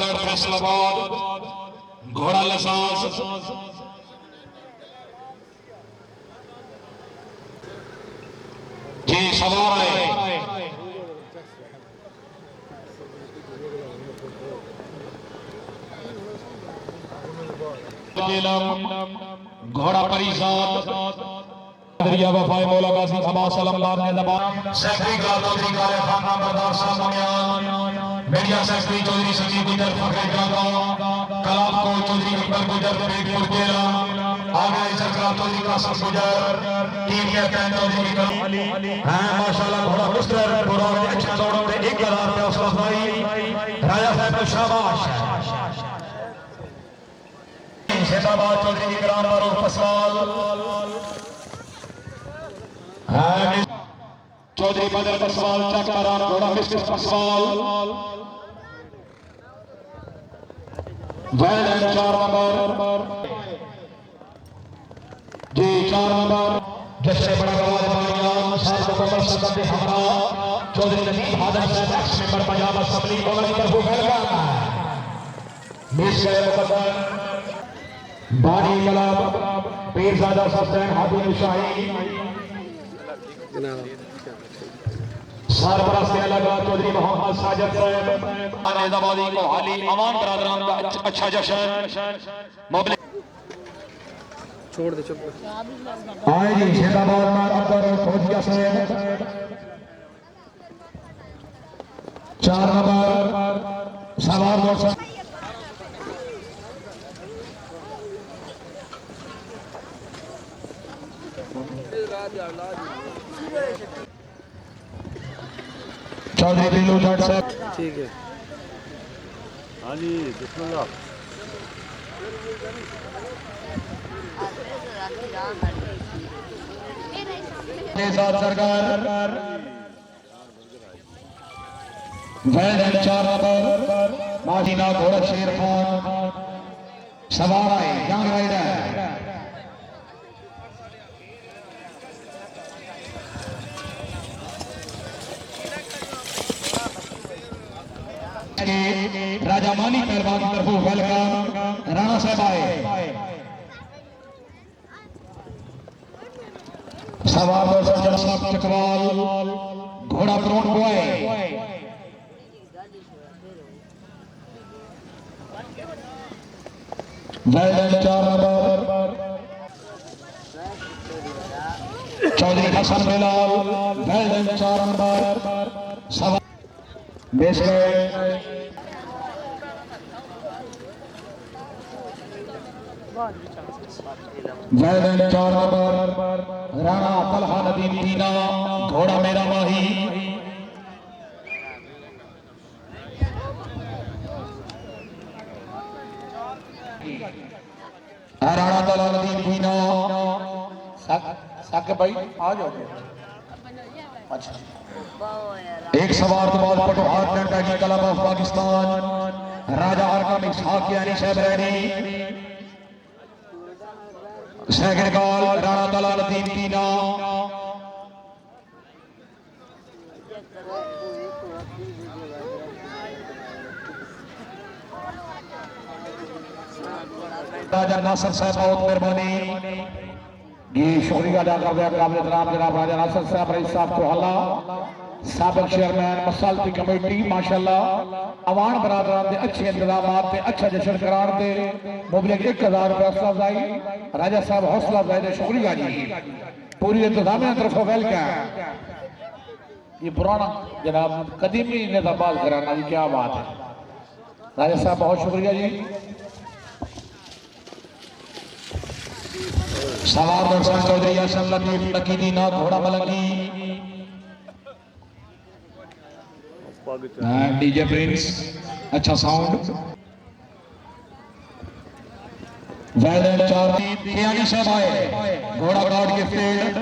नंदगढ़ फैसलाबाद घोड़ा लसांस जी सवार है घोड़ा परिषद दरिया वफाए मौला गाजी अबा सलामदार ने दबान सेक्रेटरी का चौधरी काले खाना बरदार साहब मीडिया सेक्रेटरी चौधरी सजी गुजर फखर जागा कलाम को चौधरी अकबर गुजर पेटपुर केला आगे चक्रा चौधरी कासिम गुजर टीम कैप्टन चौधरी हां माशाल्लाह घोड़ा पुस्तर पूरा अच्छा दौड़ते 1000 रुपए हौसला भाई राजा साहब को शाबाश जिंदाबाद चौधरी इकराम फारूक पसवाल चौधरी बदर पसवाल चक्कराम घोड़ा मिस्टर पसवाल वैन 4 नंबर जी 4 नंबर जैसे बड़ा गवाह साहब मुकम्मल सदर हमरा चौधरी नदीम हादर साहब ex member Punjab assembly Kolar की तरफ वेलकम मिस मुकद्दर बानी कलाब पीरजादा सस्टैंड हाथी शाही सरबराह से अलग चौधरी मोहम्मद साजिद साहब अनेजाबादी को हाली अवान बरादरान का अच्छा जश्न छोड़ दे चुप आए जी जिंदाबाद मार अकबर फौजिया साहब 4 नंबर सवार मोटर चौधरी दिलू जट साहब ठीक है हाँ जी बिस्मिल्लाह सरकार वैन 4 नंबर माजीना घोड़ा शेर खान सवार आए यंग राइडर राजा मानी पहलवान की तरफ वेलकम राणा साहब आए सवार दर्शन साहब चकवाल घोड़ा प्रोन बॉय वैन 4 नंबर चौधरी हसन बिलाल वैन 4 नंबर सवार बेस वैन 4 नंबर राणा तलहा नदीम दीना घोड़ा मेरा माही राणा तलहा नदीम दीना साके भाई आ जाओ अच्छा एक सवार के बाद पटोहार लड़का की कलम ऑफ पाकिस्तान राजा अरकम इसहाक यानी साहब रैनी सेकंड कॉल राणा तलाल तीन तीना राजा नासिर साहब बहुत मेहरबानी ये शुक्रिया अदा कर दिया काबिल जनाब जनाब राजा नासिर साहब रईस साहब को हल्ला साबिक चेयरमैन मसालती कमेटी माशाल्लाह अवान बरादरान के अच्छे इंतजाम से अच्छा जश्न करार दे मुबलिक 1000 रुपये हौसला अफजाई राजा साहब हौसला अफजाई शुक्रिया जी पूरी इंतजामिया तरफ वेलकम ये पुराना जनाब कदीमी निजाबाद कराना जी क्या बात है राजा साहब बहुत शुक्रिया जी सवार दर्शन चौधरी हसन लतीफ नकीदीना घोड़ा मलंगी डीजे प्रिंस अच्छा साउंड वैन 4 कियानी साहब आए घोड़ा गार्ड गिफ्टेड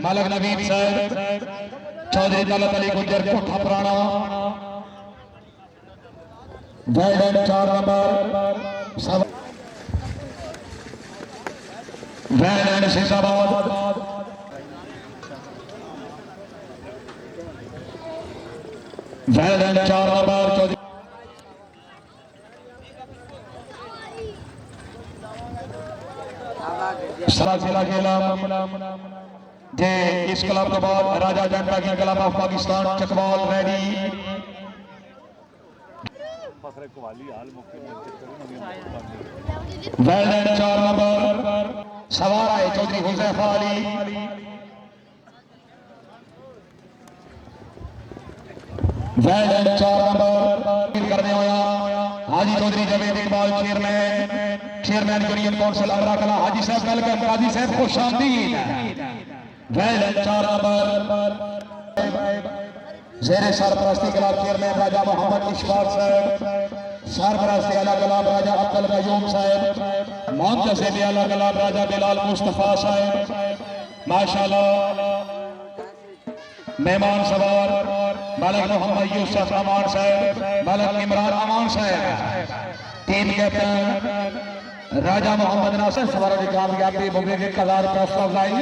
मलक नवीन साहब चौधरी दौलत अली गुजर कोठा पुराना वैन 4 नंबर वैन जिंदाबाद वेल डन 4 नंबर चौधरी सारा जिला खेला जे इस क्लब के बाद राजा जंटा की club of Pakistan Chakwal ready फखरे कवाली हाल मौके में वेल डन 4 नंबर सवार आए Chaudhry Huzaifa Ali well done 4 number करने होया Haji Chaudhry Javed Iqbal chairman union council अमरा कला हाजी साहब वेलकम काजी साहब खुश आमदीद वेल डन 4 नंबर जेरे सरपरस्ती क्लब चेयरमैन राजा मोहम्मद इशफाक साहब सरपरस्ती आला कलाम राजा अब्दुल कयूम साहब मुंतजिम आला कलाम राजा बिलाल मुस्तफा साहब माशाल्लाह मेहमान सवार मलिक मोहम्मद यूसुफ अमान साहब मलिक इमरान अमान साहब टीम कैप्टन राजा मोहम्मद नासिर सवारों की कामयाबी मुबलिक 1000 पोस्ट अफजाई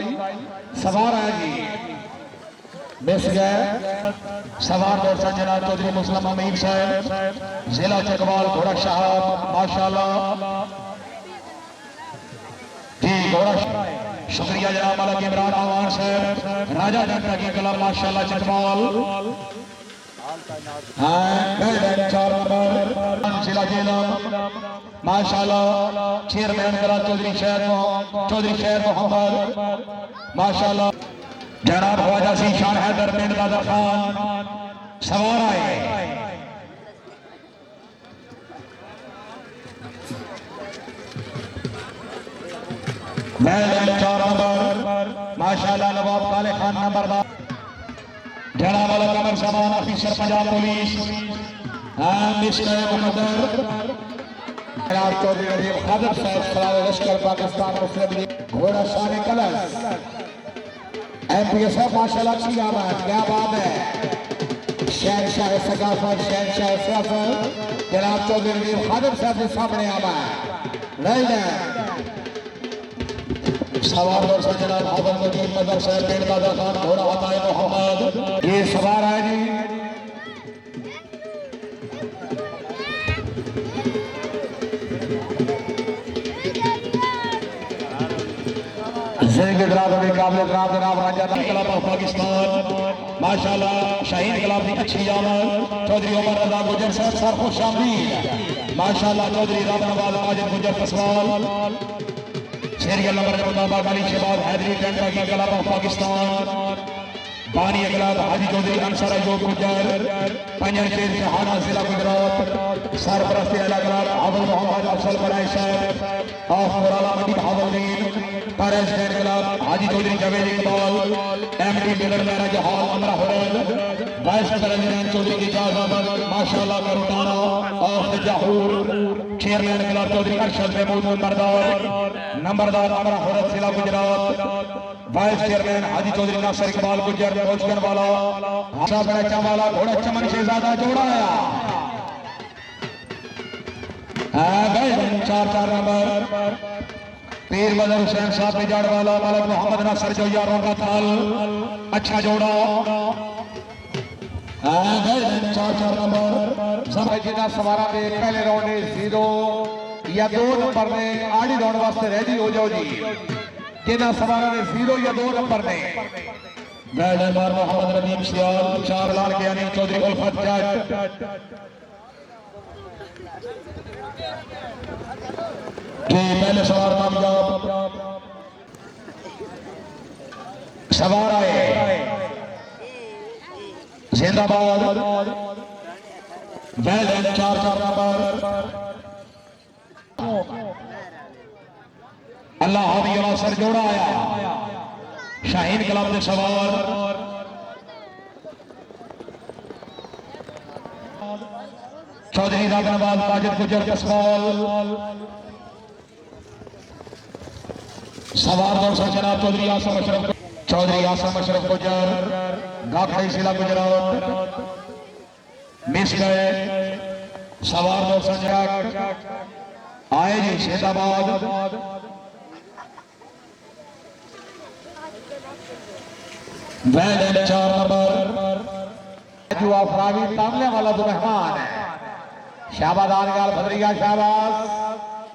सवार है जी मिस गए सवार दौर संजना चौधरी मुस्लिम अमीर साहब जिला चकवाल घोड़ा साहब माशाल्लाह जी घोड़ा शुक्रिया जनाब मलिक इमरान अमान साहब राजा जंटा की कलम माशाल्लाह चकवाल जिला जेलम माशाल्लाह चेयरमैन कला चौधरी शहर मोहम्मद माशाल्लाह जनाब ख्वाजा सी शान हैदर पिंड दादा खान सवार आए वेल 4 नंबर माशाल्लाह नवाब काले खान नंबर जनाब कमर समान ऑफिसर पंजाब पुलिस मिस्टर मुकद्दर जनाब चौधरी रजीब खादर साहब सलाह लश्कर पाकिस्तान मुस्लिम लीग घोड़ा शान कलश एमपीएस माशाल्लाह अच्छी आवाज क्या बात है शहनशाह सकाफत शहनशाह सियासत जनाब चौधरी रजीब खादर साहब के सामने आवा वेल डन सवार दौर से जनाब हाफिज मजीद मदर साहब पेड़ दादा खान घोड़ा हताए मोहम्मद ये सवार है जी जनाब राजा क्लब ऑफ पाकिस्तान माशाल्लाह शाहीन क्लब की अच्छी आमद चौधरी उमर रजा गुजर साहब सर खुश आमदीद माशाल्लाह चौधरी रामनवाज माजिद गुजर कसवाल सीरियल नंबर के मुताबिक अली शहबाज हैदरी टेंडर की क्लब ऑफ पाकिस्तान पानी क्लब हाजी चौधरी अंसर अयूब गुजर पंजन शेर शहाना जिला गुजरात सरपरस्ती अला क्लब अब्दुल मोहम्मद अफसल बड़ाई साहब ऑफ मुराला मंडी हावलदीन president club Haji Chaudhry Javed Iqbal MD miller Meraj hall Amra हुरैन वाइस प्रेसिडेंट चौधरी इजाजत माशाल्लाह करुटाना of Zahoor chairman club Chaudhry Arshad Mahmood मर्दार नंबरदार अमरा हुरैन जिला गुजरात वाइस चेयरमैन हाजी चौधरी नासिर इकबाल गुजर पहुंचने वाला आशा बड़ा चमवाला घोड़ा चमन शहजादा जोड़ा आया 4 नंबर पीर मदर हुसैन साहब बिजाड़ वाला मलिक मोहम्मद नासिर जो यारों का थाल अच्छा जोड़ा 4 नंबर समय जिन्ना सवारा दे पहले राउंड 0 या 2 नंबर ने आड़ी दौड़ वास्ते रेडी हो जाओ जी जिन्ना सवारा ने 0 या 2 नंबर ने बैडर मोहम्मद रहीम सियाल 4 लाल के यानी चौधरी उल्फत जट जी पहले सवार कामयाब सवार आए जिंदाबाद वेल डन 4 नंबर अल्लाह हादी सर जोड़ा आया शाहीन क्लब के सवार चौधरी राजनवाज माजिद गुजर कसवाल सवार दौर से जनाब चौधरी आसम अशरफ गुजर गाखड़ी जिला गुजरात मिस गए सवार दौर से आए जी शेदाबाद वेल 4 नंबर राजू अफरावी तामले वाला तो मेहमान है। शाबाश आनगाल भदरिया शाबाश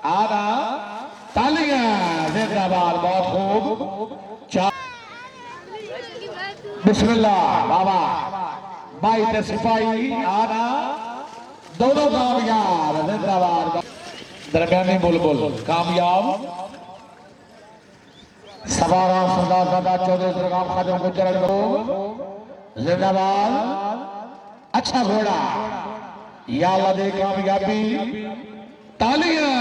आना तालियां जिंदाबाद बहुत खूब। बिस्मिल्लाह बाबा भाई ते सिपाही आना दोनों कामयाब जिंदाबाद। दरमियानी बुलबुल कामयाब। सवारा सरदार दादा चौधरी सरगाम खादिम गुजर करो जिंदाबाद। अच्छा घोड़ा या अल्लाह दे कामयाबी तालियां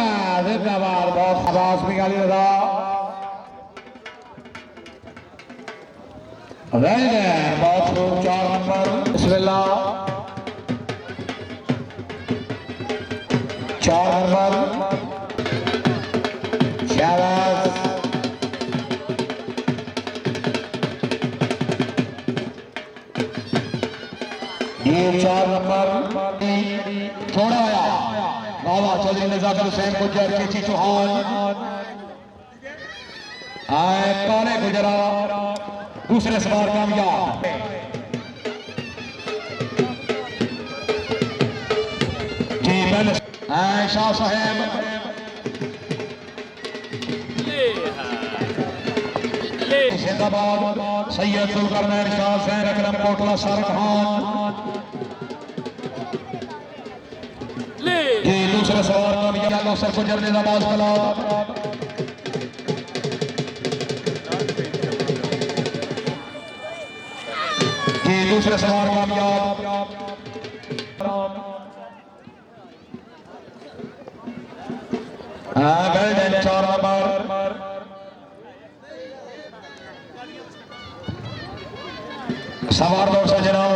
जिंदाबाद बहुत शाबाश मियाली रजा बहुत खूब 4 नंबर बिस्मिल्लाह 4 नंबर शाबाश ये 4 नंबर थोड़ा आया बाबा चौधरी निजामुल हुसैन गुजर केची चौहान आए काले गुजरा दूसरे सवार कामयाब। जी मैंने शाह साहेब जिंदाबाद। सैयद सुल्करनैन शाह हुसैन अकरम कोटला सारा खान जी दूसरे सवार कामयाब। सर गुजर निजामाज कला जी दूसरे सवार कामयाब। गोल्डन 4 नंबर सवार दौर से जनाब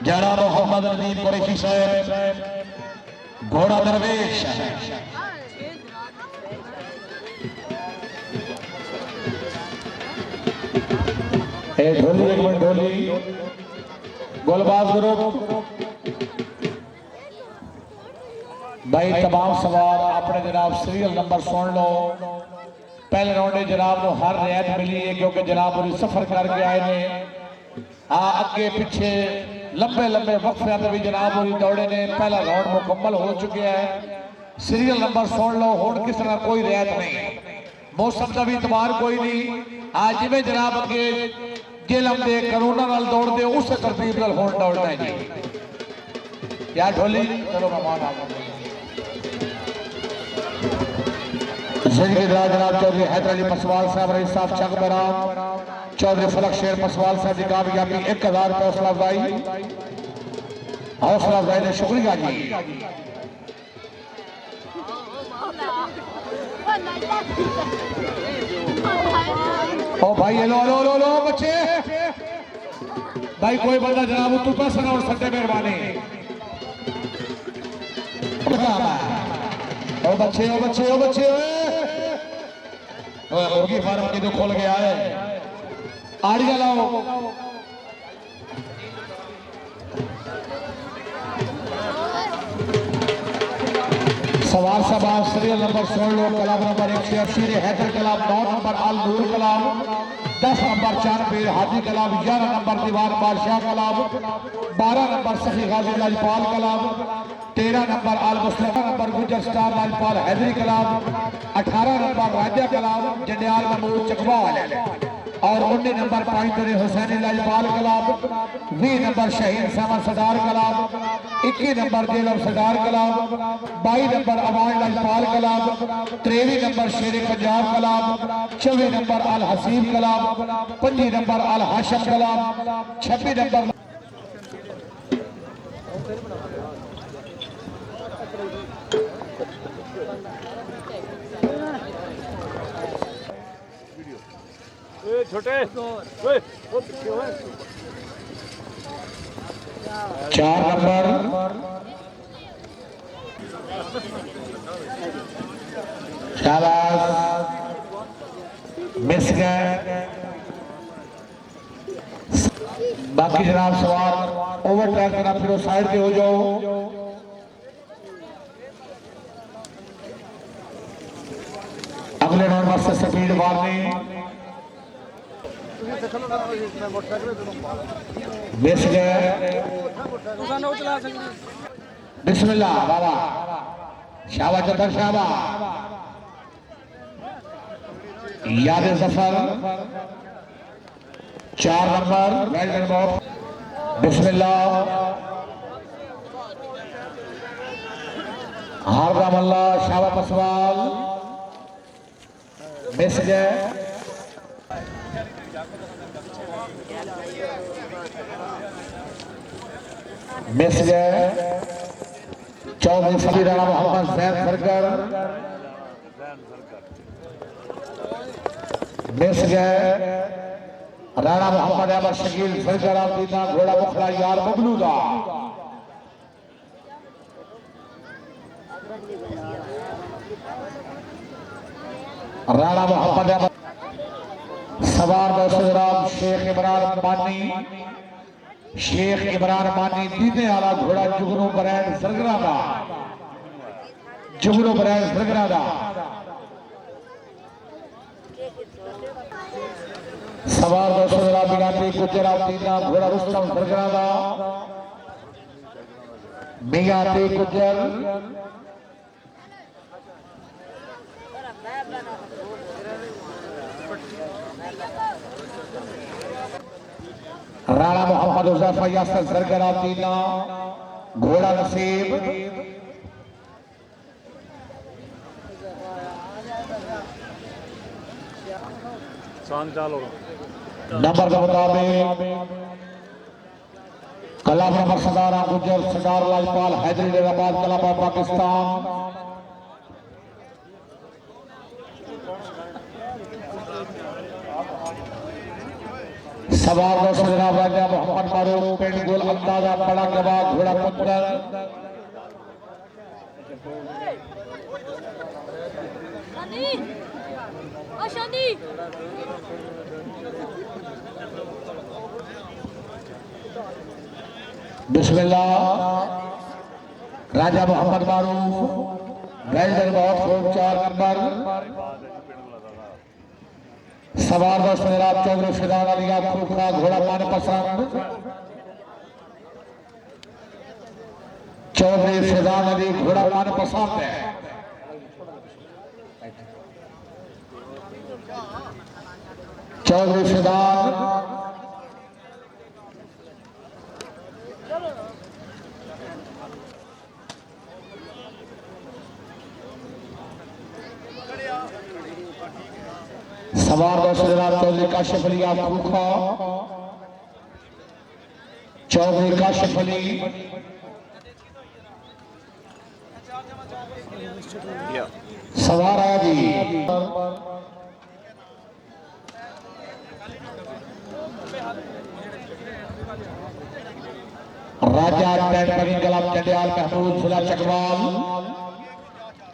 जनाब मोहम्मद नदीम कुरैशी साहब घोड़ा दरवेश ढोली एक मिनट ढोली गोलबाज ग्रुप भाई तमाम सवार अपने जनाब सीरियल नंबर सुन लो। पहले राउंड जनाब को हर रियायत मिली है क्योंकि जनाब पूरी सफर करके आए ने अगे पिछे लंबे लंबे वक्फे भी जनाब पूरी दौड़े ने। पहला राउंड मुकम्मल हो चुके हैं। सीरियल नंबर सुन लो हुण किस तरह कोई रियायत नहीं मौसम का भी इतबार कोई नहीं। आज जिवें जनाब अगे जेलम दे करोना नाल दौड़ते उस तरतीब नाल हुण दौड़ना है जी यार ढोली चलो मेहमान आ गए। जनाब चौधरी हैदर अली पसवाल साहब रईस साहब चक बराम चौधरी फलक शेर पसवाल साहब की कामयाबी 1000 रुपये हौसला अफजाई ने शुक्रिया जी। ओ भाई लो लो लो लो बच्चे भाई कोई बंदा जनाब तू पैसा ना और सकते मेहरबानी। ओ बच्चे ओ बच्चे ओ बच्चे मुर्गी फार्म की तो खोल गया है आड़िया लाओ। सवार सवार सीरियल नंबर सुन लो। Club number 180 Haider club 9 number Al Noor club 10 number चारपीर हाजी क्लब 11 नंबर दीवार बादशाह club 12 number Sakhi Ghazi Lajpal club 13 number all Muslim number Gujjar star Lajpal Haideri club 18 number Raja club Jandiyal Mahmood Chakwal और 19 नंबर पाइंटरी Hussaini Lajpal club 20 number Shaheed Samar Sardar club 21 number Jhelum Sardar club 22 number Awan Lajpal club 23 number शेर पंजाब क्लब 24 नंबर अल Haseeb club 25 number अल Hashim club 26 number छोटे 4 number शाबाश miss गए। बाकी जनाब सवार ओवर ट्रैक करना फिर साइड पे हो जाओ। अगले राउंड में स्पीड वार्निंग मिस गए बिस्मिल्लाह बाबा शाबाश जफर शाबाश याद सफर 4 नंबर वेल्डन बॉक्स बिस्मिल्लाह हारदा मल्ला शाबाश पसवाल मिस गए मिस गए चौधरी सभी राणा मोहम्मद जैन सरकर मिस गए राणा मोहम्मद अहमद शकील सरकर दीना घोड़ा मुखला यार मबलूदा राणा मोहम्मद अहमद सवार दौसराम शेख इमरान मानी शेख इमरान मानी दीने वाला घोड़ा जुगनू ब्रांड सरगरा दा जुगनू ब्रांड सरगरा दा सवार दौसराम बिगाती गुजरात दीना घोड़ा रुस्तम सरगरा दा बिगाती गुजर राणा मोहम्मद उज़ैफा यासर सरगरा तीना घोड़ा नसीब नंबर के मुताबिक कलाम नंबर सदारा गुजर सरदार लाजपाल हैदराबाद कलाम पाकिस्तान सवार दो जनाब राजा मोहम्मद फारूक पेंड गोल अंदाजा बड़ा गवाह घोड़ा पुत्र बिस्मिल्लाह राजा मोहम्मद फारूक वेल्डन बहुत 4 नंबर सवार दोस्त जनाब चौधरी फिदान अली का घोड़ा मान पसंद चौधरी फिदान अली घोड़ा मान पसंद है चौधरी फिदान सवार दोस्त जनाब चौधरी काशिफ अली फूखा चौधरी काशिफ अली सवार आया जी राजा टेंपरी कलाम चंडियाल महमूद जिला चकवाल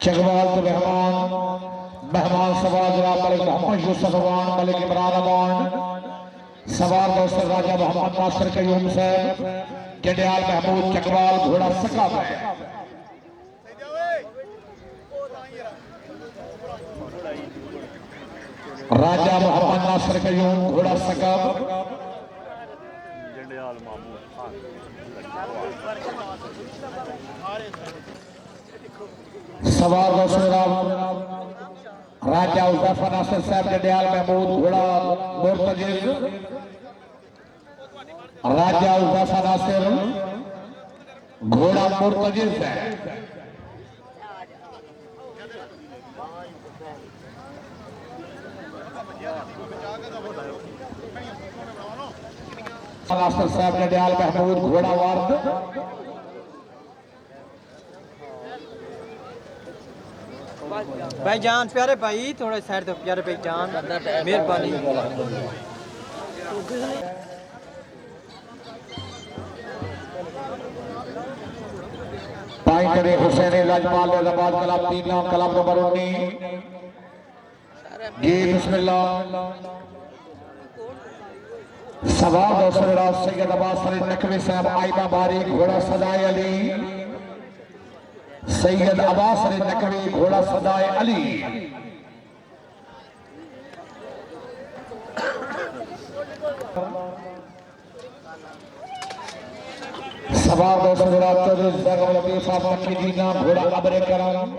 चकवाल तो मेहमान सवार जनाब मलिक मोहम्मद यूसुफ अवान मलिक इमरान अवान सवार दोस्त राजा मोहम्मद नासिर कयूम से चंडियाल महमूद चकवाल घोड़ा सकब है राजा मोहम्मद नासिर कयूम घोड़ा सकब सवार दोस्त राजा उज़ैफा नासिर साहब जंडियाल महमूद घोड़ा मुर्तजिज राजा उज़ैफा नासिर घोड़ा मुर्तजिज है नासिर साहब जंडियाल महमूद घोड़ा वार्द भाई जान प्यारे भाई थोड़ा साइड दो प्यारे भाई जान मेहरबानी पाई करे हुसैन लाजपाल हैदराबाद कलाम तीना कलाम नंबर 19 जी बिस्मिल्लाह सवार दोस्त सैयद अब्बास अली नकवी साहब आइबा बारी घोड़ा सदाए अली सैयद अब्बास अली नकवी घोड़ा सदाए अली सवार दोस्तों जनाब चौधरी जैगम लतीफ साहब मक्की दीना घोड़ा अबरे करम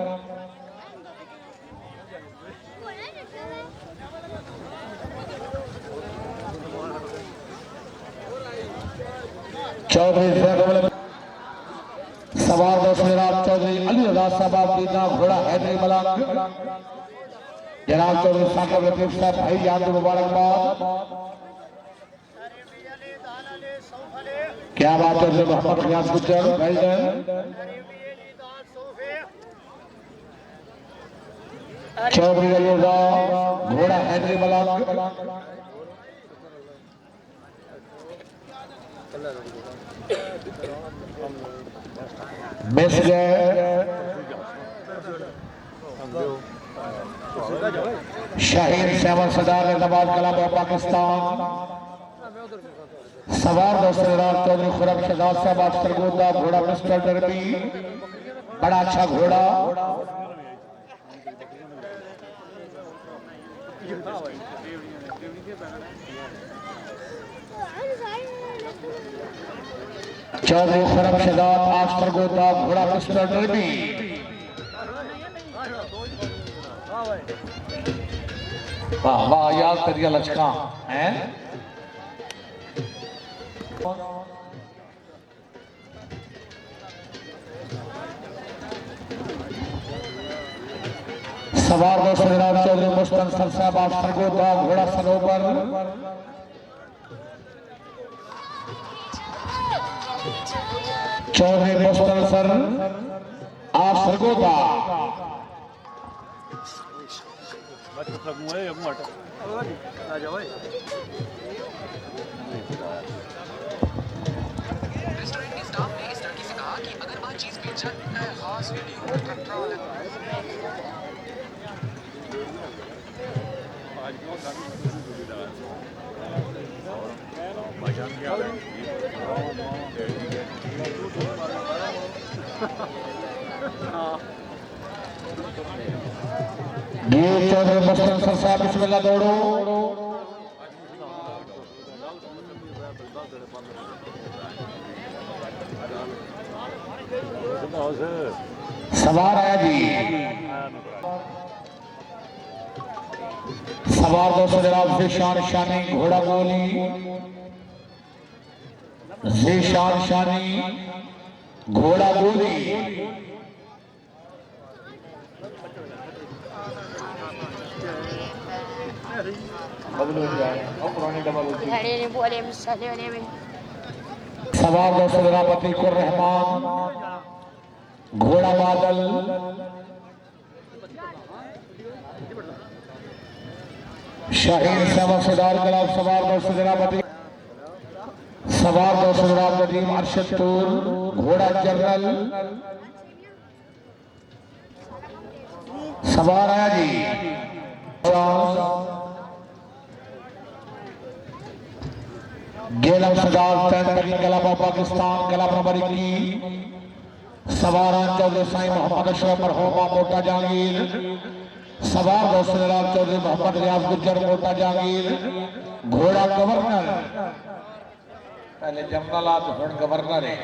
चौधरी जैगम सवार दोस्तों जनाब चौधरी अली रजा साहब दीना घोड़ा हैदरी मलाक जनाब चौधरी साकिब लतीफ साहब भाई याद मुबारकबाद। क्या बात है मोहम्मद रियाज गुज्जर चौधरी अली रजा घोड़ा हैदरी मलाक मिस गए शाहीन सेवन सरदार हैदराबाद कलाम पाकिस्तान सवार दोस्तों चौधरी खुरम शहजाद साहब अफसर गोदा घोड़ा मिस्टर डरबी बड़ा अच्छा घोड़ा चौधरी खुरम शहजाद अफसर गोदा घोड़ा मिस्टर डरबी वाह वाह याद करिए लचका हैं सवार दोस्तों जनाब चौधरी मुस्तनसर साहब अफसर गोदा घोड़ा सरोवर चौधरी मुस्तनसर अफसर गोदा स्टाफ ने इस लड़की से कहा कि अगर वह चीज बेचा है खास वीडियो ये चौधरी मुस्तनसर साहब बिस्मिल्लाह दौड़ो सवार आया जी सवार दोस्तों जनाब जीशान शानी घोड़ा गोली जीशान शानी घोड़ा गोली सवार दोस्तों जनाब अतीकुर रहमान घोड़ा बादल शाहीन सेवा सरदार कलाब सवार दोस्तों जनाब सवार दोस्तों जनाब नदीम अरशद तूर घोड़ा जनरल सवार आया जी गेलम सरदार तैंतरी कलाबा पाकिस्तान कलाब नंबर 21 सवार चौधरी साईं मोहम्मद अशरफ मरहूमा मोटा जहांगीर सवार दोस्तों जनाब चौधरी मोहम्मद रियाज गुज्जर मोटा जहांगीर घोड़ा गवर्नर पहले जनरल आज हुण गवर्नर है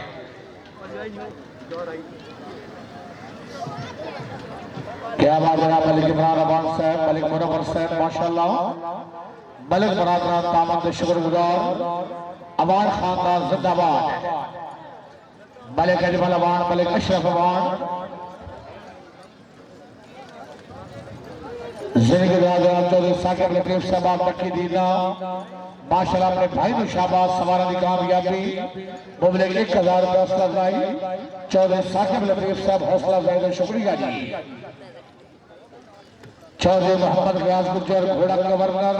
क्या बात जनाब मलिक इमरान अबान साहब मलिक मुनव्वर साहब माशाल्लाह मलिक बरादरान तामद शुक्रगुजार अबान खानदान जिंदाबाद मलिक अजमल अबान मलिक अशरफ अबान जिंदगी जनाब चौधरी साकिब लतीफ साहब मक्की दीना माशाल्लाह अपने भाई को शाबाश सवारा की कामयाबी मुबलिक 1000 रुपये हौसला अफजाई चौधरी साकिब लतीफ साहब हौसला अफजाई शुक्रिया जी चौधरी मोहम्मद रियाज गुज्जर घोड़ा गवर्नर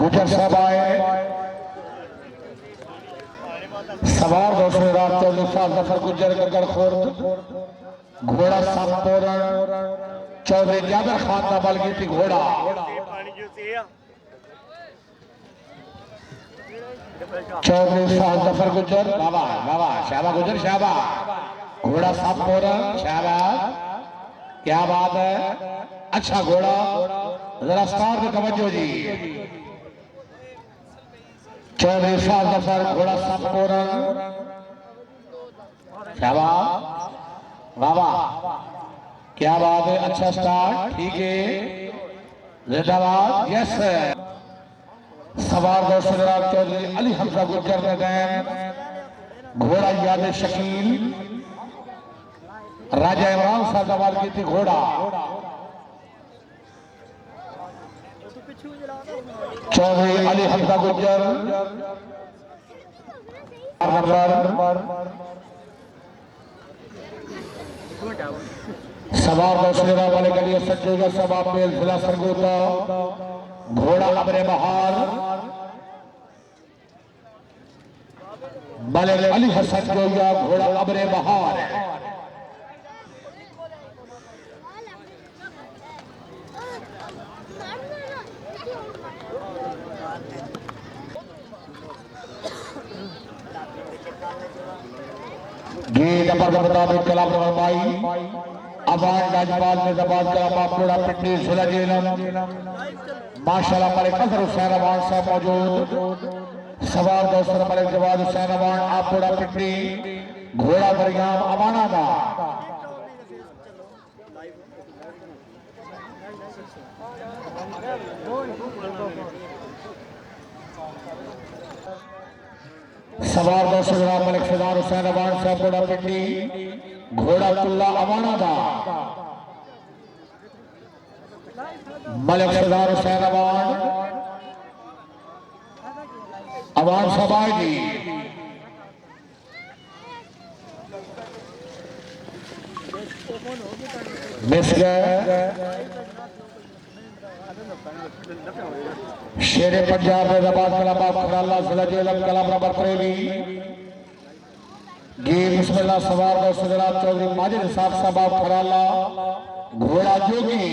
गुजर साहब आए सवार दोस्तों रात चौधरी साहब जफर गुज्जर गगड़ खोर्द घोड़ा सामपोरण चौधरी जाबिर खान का बल की घोड़ा चौधरी शाह जफर गुजर बाबा बाबा शाबा गुजर शाबा घोड़ा साफ पोरन शाबा क्या बात है अच्छा घोड़ा जरा स्टार पे तवज्जो जी चौधरी शाह जफर घोड़ा साफ पोरन शाबा बाबा क्या बात है अच्छा स्टार्ट ठीक है जिंदाबाद यस सवार दोस्तों जनाब चौधरी अली हमजा गुजर मैदान घोड़ा याद शकील राजा इमरान साहब सवार की थी घोड़ा चौधरी अली हमजा गुजर नंबर सवार दोस्तों जनाब वाले के लिए सज्जेगा सवाब मेल जिला सरगोदा घोड़ा अबरे बहार मलिक अली हसन जोया घोड़ा अबरे बहार ये नंबर के मुताबिक कलाम भाई अवान राजपाल ने जबात कलाम पूरा पिंडी जिला जेलम माशाल्लाह हमारे कसर हुसैन अवान साहब मौजूद सवार दोस्तों हमारे जवाब हुसैन अवान आप पूरा पिंडी घोड़ा दरियाम अवाना का सवार दोस्तों जनाब मलिक सरदार हुसैन अवान साहब पूरा पिंडी घोड़ा कुल्ला अवाना था मलिक सरदार हुसैन अवान अवान सबाई जी मिस गए शेर पंजाब में जबात कलाम खराला जिला जेलम कलाम नंबर 3 जी बिस्मिल्लाह सवार दोस्तों जनाब चौधरी माजिद साहब सबाब खराला घोड़ा जोगी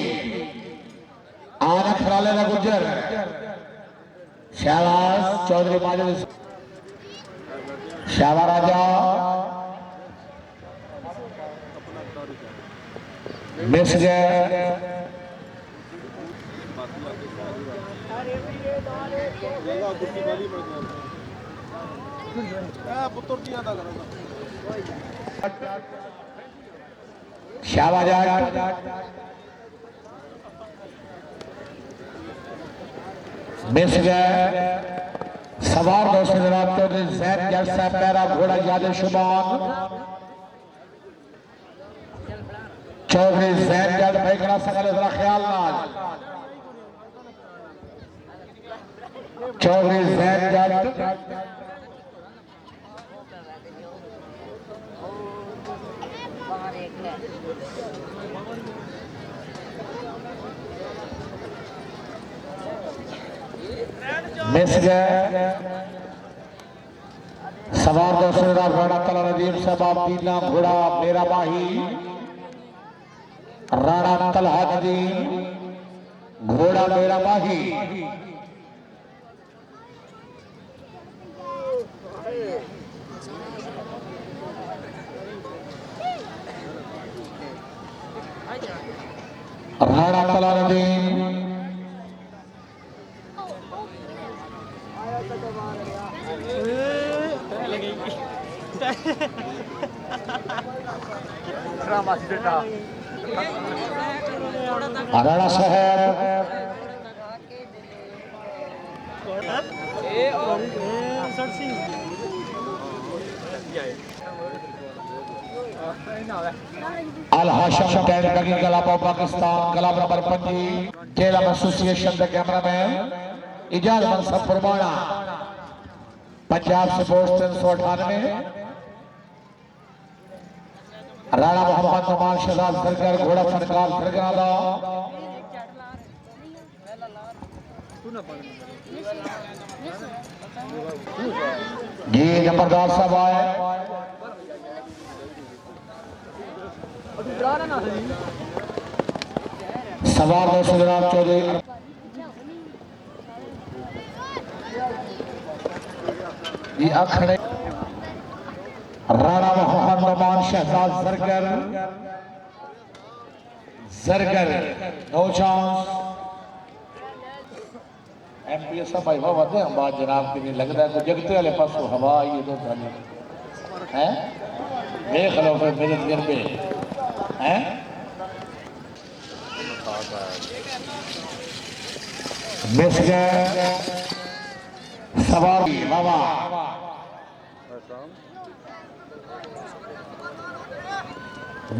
आना खराले ना गुजर शाहबाज चौधरी माजिद शाहबा राजा मिस गए शाहबाज मिस गए सवार दोस्तों जनाब चौधरी जैन जज साहब पैरा घोड़ा याद शुमान चौधरी जैन जज भाई करा सकल जरा ख्याल नाल चौधरी जैन जज मिस गए सवार दोस्तों राणा तला नदीम साहब दीना घोड़ा मेरा माही राणा तलहा नदीम घोड़ा मेरा माही राणा तला नदीम राणा साहब अल हाशम टैग लगी कलाम पाकिस्तान कलाम नंबर 5 जेल एसोसिएशन के कैमरामैन इजाज मनसब फरमाना पंजाब स्पोर्ट्स 398 राणा मोहम्मद नुमान शहजाद सरकार घोड़ा सरकार सरगना जी नंबरदार साहब आए सवार दोस्तों जनाब चौधरी ये अखड़े राणा मोहम्मद नमान शहजाद जरगर नो चांस एमपीएस भाई बाबा दे हम बात जनाब की नहीं लगता है जगते वाले पासों हवा आई तो थाली हैं देख लो फिर मेरे दिन पे हैं मिस गए सवार बाबा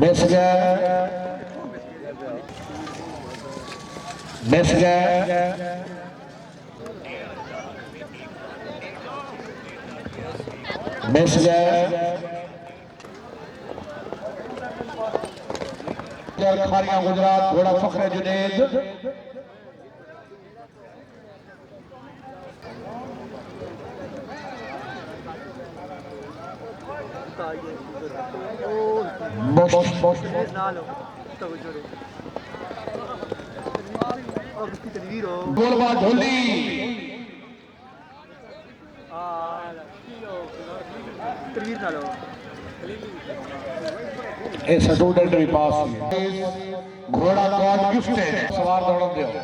मिस गए मिस गए मिस गए खारिया गुजरात घोड़ा फखरे जुनेद गोलबाल ढोली स्टूडेंट भी पास घोड़ा गॉड गिफ्टेड सवार दौड़ दो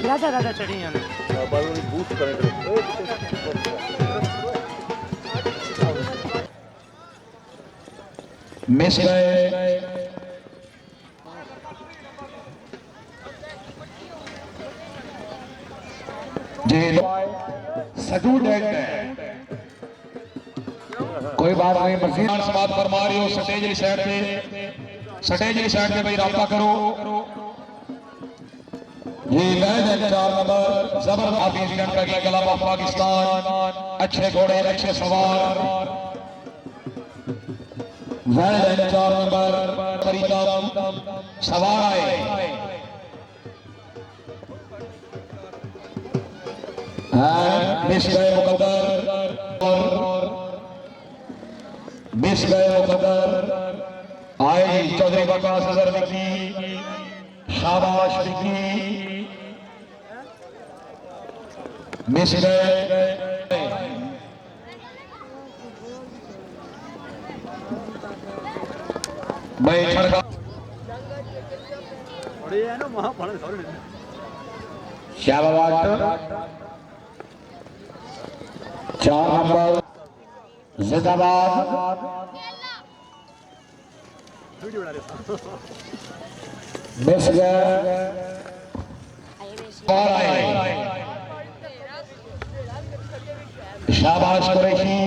राजा राजा चढ़ी बूस्ट करें मिस गए जी स्टूडेंट कोई बात नहीं मजीद समाप्त फरमा रही हो स्टेज की साइड पे भाई राब्ता करो ये मैच 4 नंबर जबरदस्त हाफिज का कलाम ऑफ पाकिस्तान अच्छे घोड़े अच्छे सवार मैच 4 नंबर फरीदम सवार आए मिस गए मुकद्दर आए चौधरी वकास अजहर विकी शाबाश विकी मिस गए भाई छड़का शाबाश 4 नंबर जिंदाबाद मिस गए और आए शाबाश कुरैशी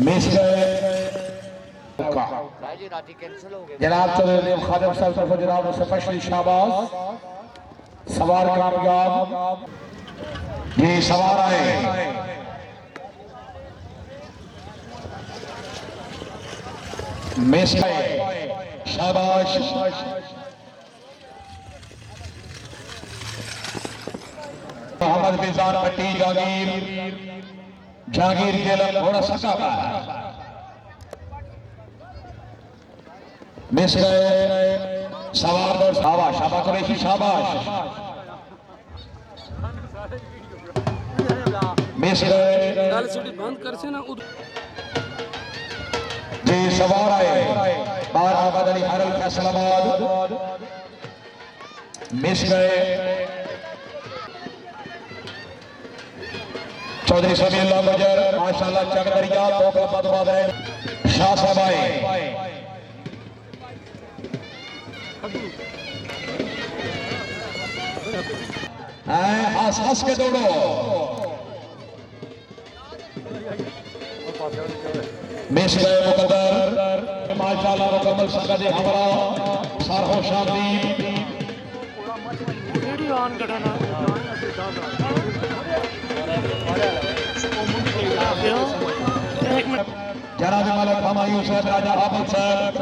मिस गए जनाब चौधरी खादिम साहब तरफ जनाब से स्पेशली शाबाश सवार कामयाब जी सवार आए मिस गए शाबाश मोहम्मद बिजान पट्टी जहांगीर जेलम घोड़ा सका मिस गए सवार दौड़ शाबाश शाबाश कुरैशी शाबाश मिस गए बंद कर से ना जी सवार आए बार आबाद अली हरल फैसलाबाद मिस गए चौधरी समीउल्लाह गुजर माशाल्लाह चकदरिया तो बदबाद है शाह साहब आए हंस हंस के दौड़ो मिस गए मुकद्दर माशाल्लाह मुकम्मल सकद हमरा सरहो शादी वीडियो ऑन करना एक मिनट जनाब मलिक हमायूं साहब राजा आबिद साहब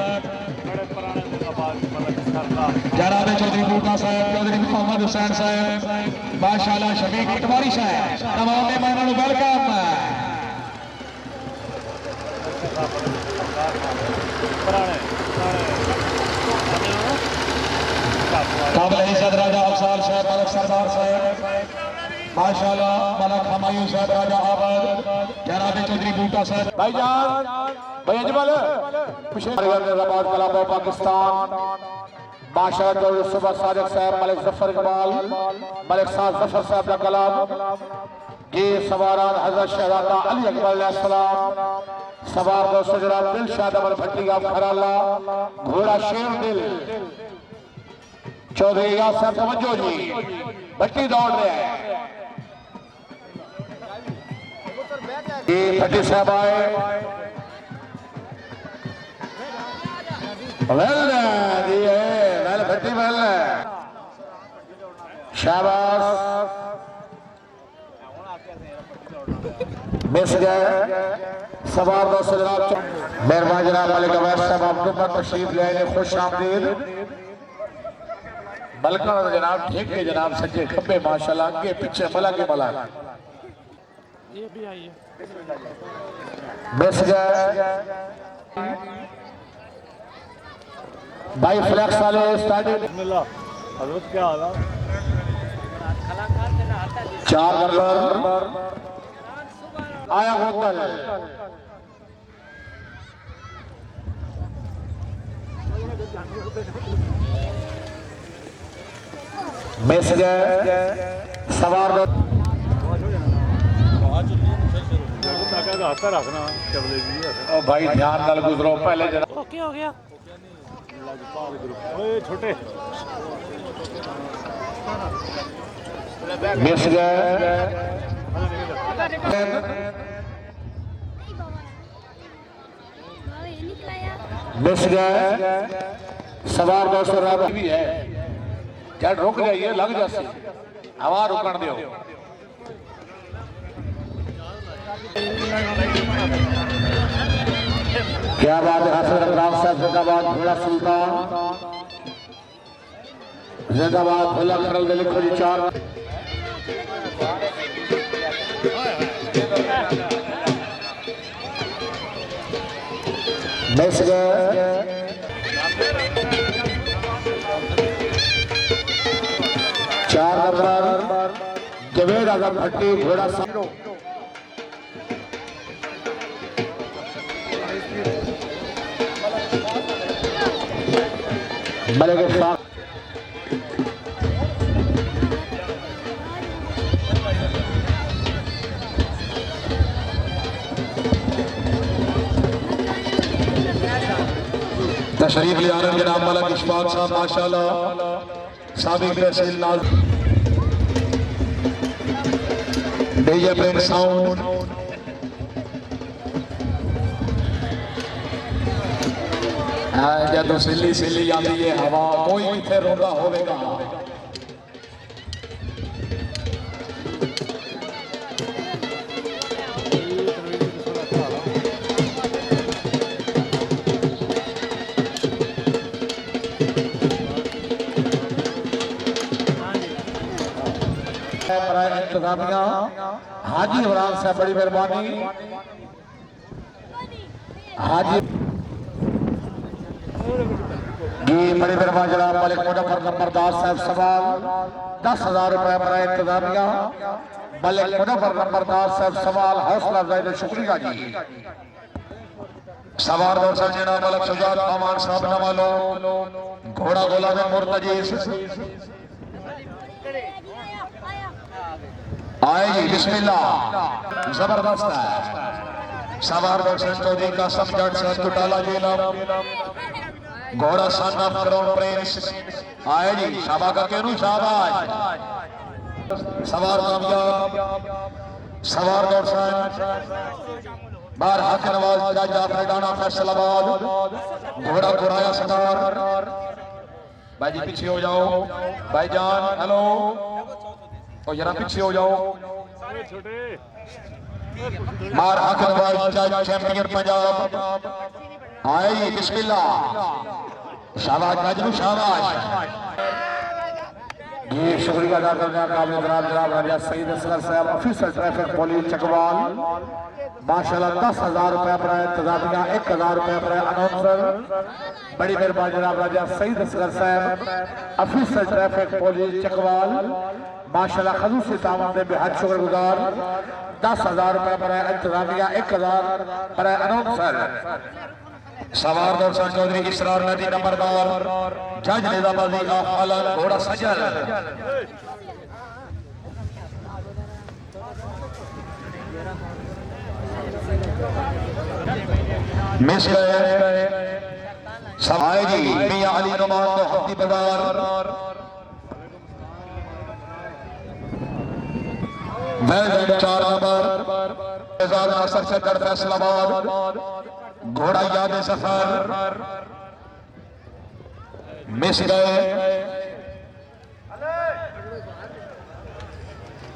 जनाब चौधरी बूटा साहब चौधरी मोहम्मद हुसैन साहब माशाल्लाह शफीक पटवारी साहब तमाम मेहमानों को वेलकम काबिल इज्जत राजा अफसार साहब मलक सरदार साहब माशाल्लाह मलक हमायूं साहब राजा आबाद जनाब चौधरी बूटा साहब भाईजान भाई अजमल रबात कलाम पाकिस्तान माशाल्लाह चौधरी सुबह सादिक साहब मलिक जफर इकबाल मलिक साद जफर साहब का कलाम ये सवारान हजरत शहजादा अली अकबर अलैहिस्सलाम सवार दोस्त जनाब दिलशाद अमर भट्टी का खराला घोड़ा शेर दिल चौधरी यासर तवज्जो जी भट्टी दौड़ रहे हैं ये भट्टी साहब आए भट्टी महल शाबाश मिस गए सवार दोस्त जनाब मेहरबान जनाब मलिक अवैस साहब आपके ऊपर तशरीफ ले आए खुश आमदीद बलका जनाब ठीक है जनाब सच्चे खब्बे माशाल्लाह आगे पीछे भला के भला ये भी आई है मिस गए भाई फ्लैक्स वाले स्टार्टिंग हजरत क्या हाल है? 4 नंबर आया होटल मिस गए सवार हाथ रखना चबले भाई ध्यान नाल गुजरो पहले जरा ओके हो गया छोटे मिस गए मिस गए सवार दोस्तों भी है क्या रुक जाइए लग जासी हवा रुकन दो क्या बात है हसन रमराव साहब जिंदाबाद भोला सुल्तान जिंदाबाद भोला खरल दे लिखो जी 4 मिस गए 4 नंबर जवेद आजम भट्टी घोड़ा साहब मलिक साहब तशरीफ ले आ रहे हैं जनाब मलिक इशफाक साहब माशाल्लाह साबिक तहसील नाज डीजे प्रिंस साउंड जदों सिली सिली आती है हवा कोई किथे रोंदा होवेगा इंतजामिया हाजी इमरान साहब बड़ी मेहरबानी हाजी जी बड़ी मेहरबानी जनाब मलिक मुजफ्फर नंबरदार साहब सवाल 10,000 रुपए पर इंतजामिया मलिक मुजफ्फर नंबरदार साहब सवाल हौसला अफजाई शुक्रिया जी सवार दौर सर जनाब मलिक सुजात अमान साहब नवालो घोड़ा गोला में मुर्तजीज आए जी बिस्मिल्लाह जबरदस्त है सवार दर्शन चौधरी का समझट सर चुटाला जेलम घोड़ा सन ऑफ क्राउन प्रिंस आए जी शाबा का केनू शाबाश सवार कामयाब सवार दर्शन बार हक नवाज जज जाफर डाना फैसलाबाद घोड़ा घुराया सरदार भाई जी पीछे हो जाओ भाईजान हेलो और जरा पीछे हो जाओ मार हक नवाज जज चैंपियन पंजाब आए जी बिस्मिल्लाह शाबाश जजनू शाबाश ये शुक्रिया अदा करने का जनाब जनाब राजा सईद असगर साहब ऑफिसर ट्रैफिक पुलिस चकवाल माशाल्लाह 10,000 रुपए पर इंतजामिया 1,000 रुपए पर अनाउंसर बड़ी मेहरबानी जनाब राजा सईद असगर साहब ऑफिसर ट्रैफिक पुलिस चकवाल माशाल्लाह खसूसी तावन दे बेहद शुक्रगुजार 10,000 रुपए पर इंतजामिया 1,000 पर अनाउंसर सवार दौर चौधरी इसरार नदी नंबरदार जज निजामाबादी आलम घोड़ा सजल मिस गए सवाए जी मियां अली नुमान मोहम्मदी बाजार वेल 4 नंबर एजाज नासर से गढ़ फैसलाबाद घोड़ा याद सफर मिस गए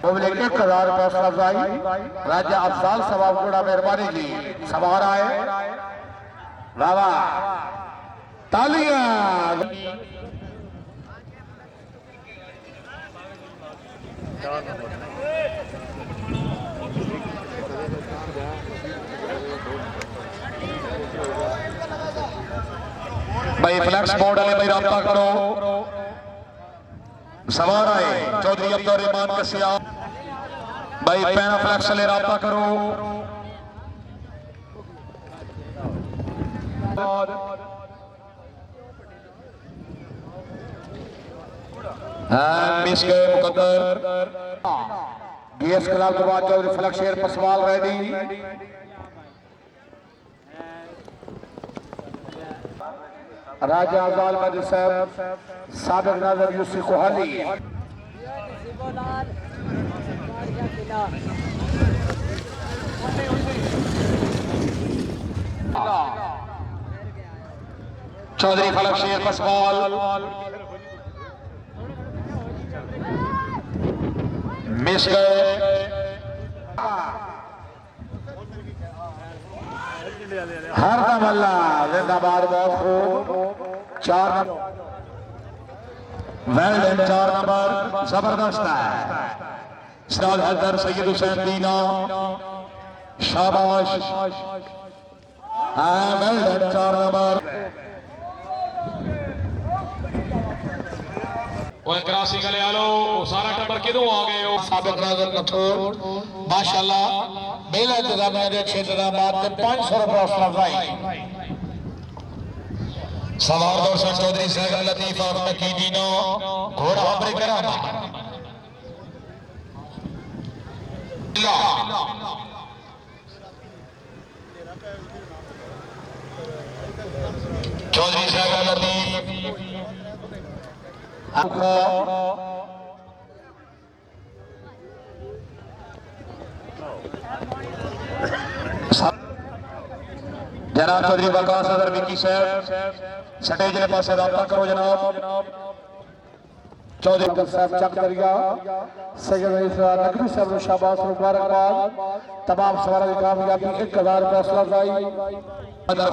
1,000 रुपए सजाई राजा अफजाल सवाब घोड़ा मेहरबानी जी सवार आए बाबा तालियां भाई फ्लैक्स बोर्ड वाले भाई रब्ता करो सवार आए चौधरी अब्दुल रहमान कसिया भाई पैना फ्लैक्स वाले रब्ता करो मिस गए मुकद्दर बीएस कलाल के बाद चौधरी फलक शेर पसवाल रेडी राजा अफजाल मजी साहब साबिक नाज़र यूसी कोहली चौधरी फलक शेर पसवाल मिस गए हर दम अल्लाह जिंदाबाद बहुत खूब 4 वेल डन 4 नंबर जबरदस्त है सिराज हैदर सैयद हुसैन दीना शाबाश वेल डन 4 नंबर वो करासी गले आलो सारा टब्बर किदों आ गए हो साबिक नाज़र कठोर माशाल्लाह मेला इंतजामिया के 6 इंतजामात में 500 रुपए हौसला अफजाई सवार दौर से चौधरी सैगल लतीफ अहमद की दीनो घोड़ा हमरे कराना चौधरी सैगल लतीफ जनाब चौधरी वकास सदर विकी साहब स्टेज के पास रब्ता करो जनाब चौधरी साहब चक दरिया सैयद नकवी साहब शाबाश मुबारकबाद तमाम सवार की कामयाबी 1,000 रुपए हौसला अफजाई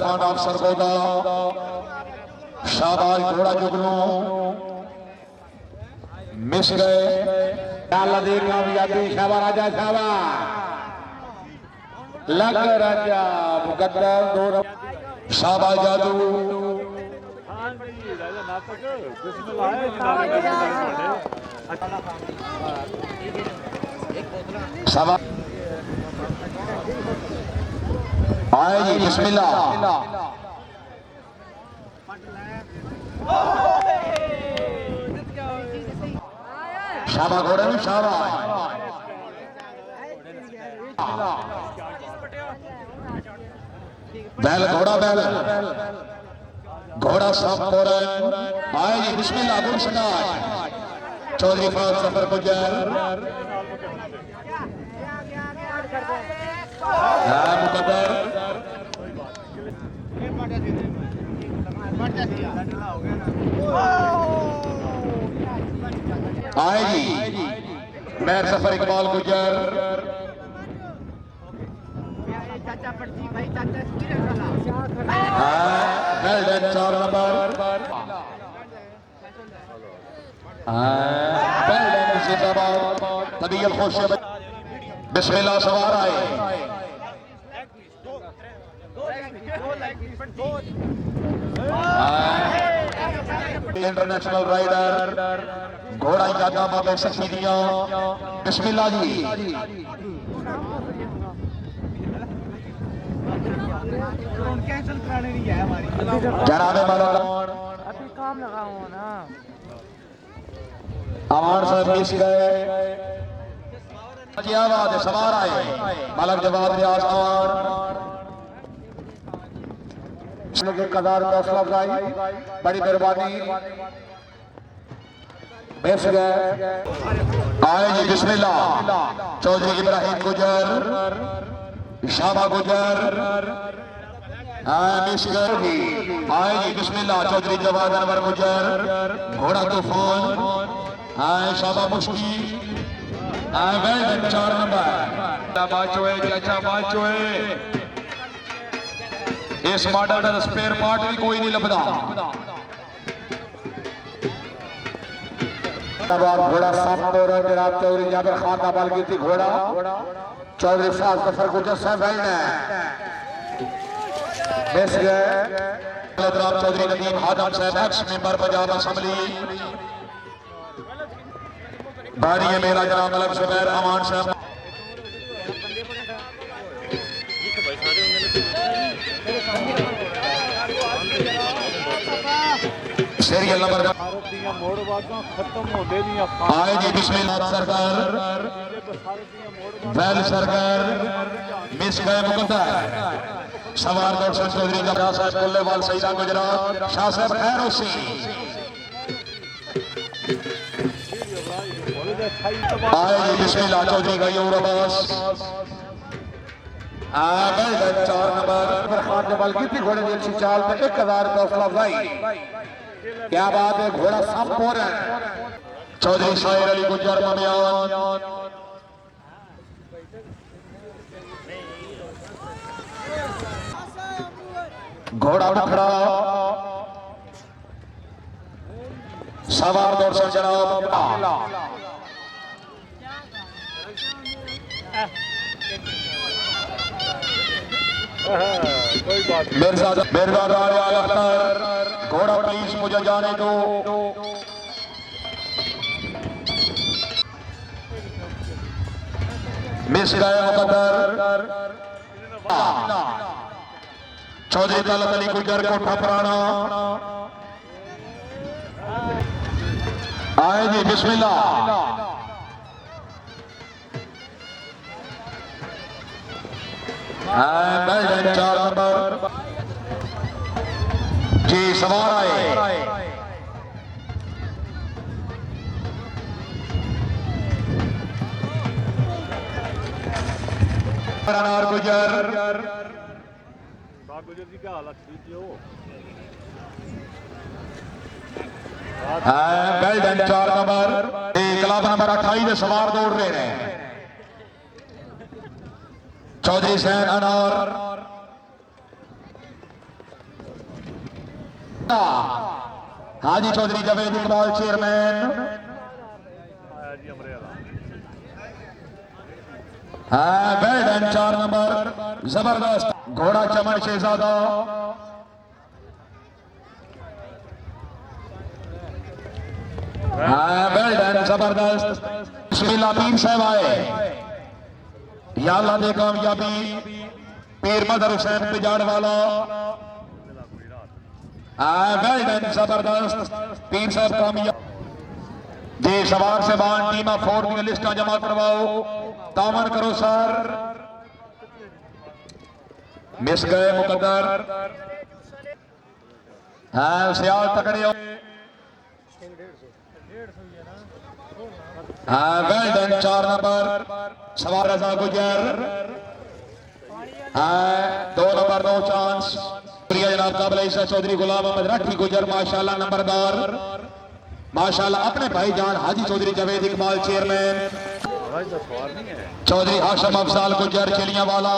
खान अफसर गोदा शाबाश घोड़ा जुगनू मिस गए अल्लाह दी कामयाबी शाबाश राजा शाबाश लग राजा मुकद्दर 2 शाबाश जादू आए जी बिस्मिल्लाह शाबाश घोड़े में शाबाश बैल घोड़ा बैल घोड़ा सब आए जी बिस्मिल्लाह गुलशनाज चौधरी फाज सफर गुजर मुकद्दर आए जी मैं सफर इकबाल गुजर वेल डन 4 नंबर जिंदाबाद तबीयत खुश बिस्मिल्लाह सवार आए इंटरनेशनल राइडर घोड़ा यादा बाबे सखीदियां बिस्मिल्लाह जी जनाबे मौलाना अभी काम लगा हुआ ना। अमान साहब मिस गए क्या बात है सवार आए मलक जवाब रियाज अमान के कदार हौसला अफजाई बड़ी मेहरबानी मिस गए आए जी बिस्मिल्लाह चौधरी इब्राहिम गुजर शाबा गुजर मिस गए जी आए जी बिस्मिल्लाह चौधरी जवाद अनवर गुजर घोड़ा तूफान आए शाबा मुश्की आए 4 नंबर बाचोए चाचा बाचोए इस मॉडल का स्पेयर पार्ट भी कोई नहीं लभदा घोड़ा सामने जनाब चौधरी जाबिर खान का बल की घोड़ा चौधरी साहब सफर गुजर साहब मिस गए चौधरी नदीम हादम साहब एक्स मेंबर पंजाब असेंबली बारी है मेरा जनाब मलक जुबैर अमान साहब सीरियल नंबर खत्म होते नहीं आए जी बिस्मिल्लाह सरकार वैल सरकार मिस गए मुकद्दर सवार दर्शन चौधरी का साहब कोल्लेवाल सईदा गुजरात शाह साहब खैर होसी आए जी बिस्मिल्लाह चौधरी का यूर अब्बास 4 नंबर खान ने बल की घोड़े की अच्छी चाल पे 1000 रुपये हौसला अफजाई क्या बात है घोड़ा सब पोर है चौधरी शाहिर अली गुजर ममियान घोड़ा खड़ा सवार दौड़ से जनाब कोई बात मिर्जा घोड़ा प्लीज मुझे जाने दो मिस गए मुकद्दर चौधरी दौलत अली गुजर कोठा पुराना आए जी बिस्मिल्लाह बेल्ट 4 नंबर जी सवार आए अनार गुजर गुजर जी क्या हालत ठीक हो बेल्ट 4 नंबर क्लब नंबर 28 में सवार दौड़ रहे हैं चौधरी सैन अनार हाजी चौधरी जवेद इकबाल चेयरमैन आया जी अमरेला बेल्ट 4 नंबर जबरदस्त घोड़ा चमन शहजादा बेल्ट जबरदस्त बिस्मिल्लाह पीर साहब आए या अल्लाह दे कामयाबी पीर मदर हुसैन पिजाड़ वाला बेल्ट जबरदस्त पीर साहब कामयाब जी सवार से बान टीमा 4 की लिस्ट जमा करवाओ तामन करो सर मिस गए मुकद्दर सियाल तकड़े बेल्ट 4 नंबर सवार रजा गुजर 2 नंबर 2 चांस प्रिय जनाब काबिल ईसा चौधरी गुलाम अहमद राठी गुजर माशाल्लाह नंबरदार माशाल्लाह अपने भाईजान हाजी चौधरी जवेद इकबाल चेयरमैन चौधरी हाशम अफजाल गुजर चलिया वाला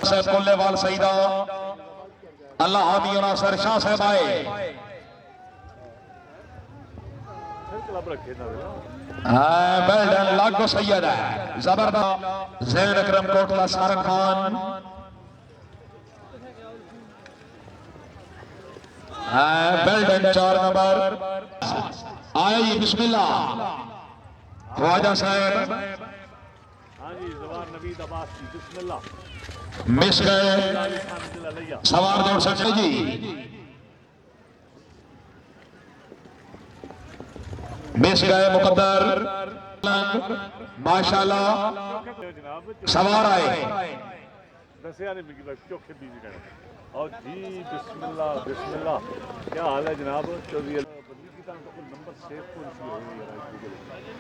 साहब कोल्लेवाल सईदा अल्लाह हामी और नासर शाह साहब आए फिर क्लब रखे ना वेल्डन लागो सैयद है जबरदस्त जैन अकरम कोटला सारा खान वेल्डन 4 नंबर आए जी बिस्मिल्लाह ख्वाजा साहब हाँ जी जवान नवीद अब्बास जी बिस्मिल्लाह मिस गए सवार दौड़ सकते जी मिस गए मुकद्दर माशाल्लाह जनाब सवार आए दसिया ने मिगी बस चौखे बीजी कहना और जी बिस्मिल्लाह बिस्मिल्लाह क्या हाल है जनाब चौधरी बंदी की तरह तो नंबर सेव को नहीं हो रही है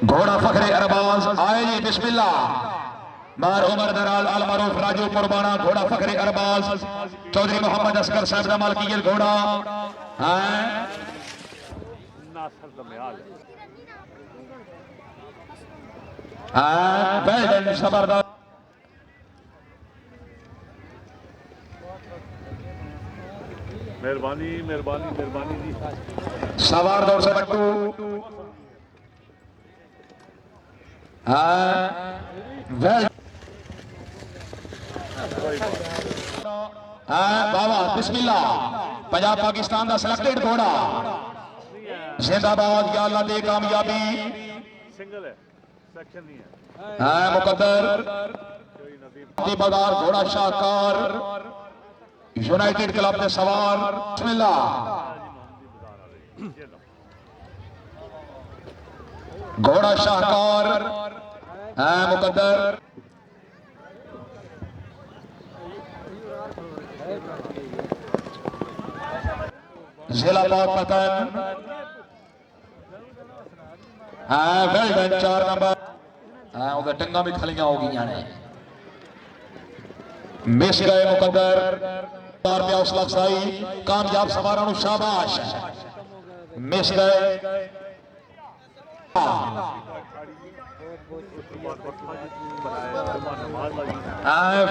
घोड़ा फखरे अरबाज आए जी बिस्मिल्लाह मार उमर दराल अल मारूफ राजू कुर्बाना घोड़ा फखरे अरबाज चौधरी मोहम्मद असगर साहब जमाल की ये घोड़ा हैं नासर दमयाल वेल्डन जबरदस्त मेहरबानी मेहरबानी मेहरबानी जी सवार दौड़ से बट्टू बाबा बिस्मिल्लाह पंजाब पाकिस्तान का सिलेक्टेड घोड़ा जिंदाबाद या अल्लाह दे कामयाबी सिंगल है सेक्शन नहीं है मुकद्दर कोई नदीम बाजार घोड़ा शाहकार यूनाइटेड क्लब के सवार बिस्मिल्लाह घोड़ा शाहकार मुकद्दर जिला पाकपतन वेल्डन 4 नंबर उधर टंगा भी खलियां होगी ने मिस गए मुकद्दर बार पे हौसला अफजाई कामयाब सवारां नु शाबाश मिस गए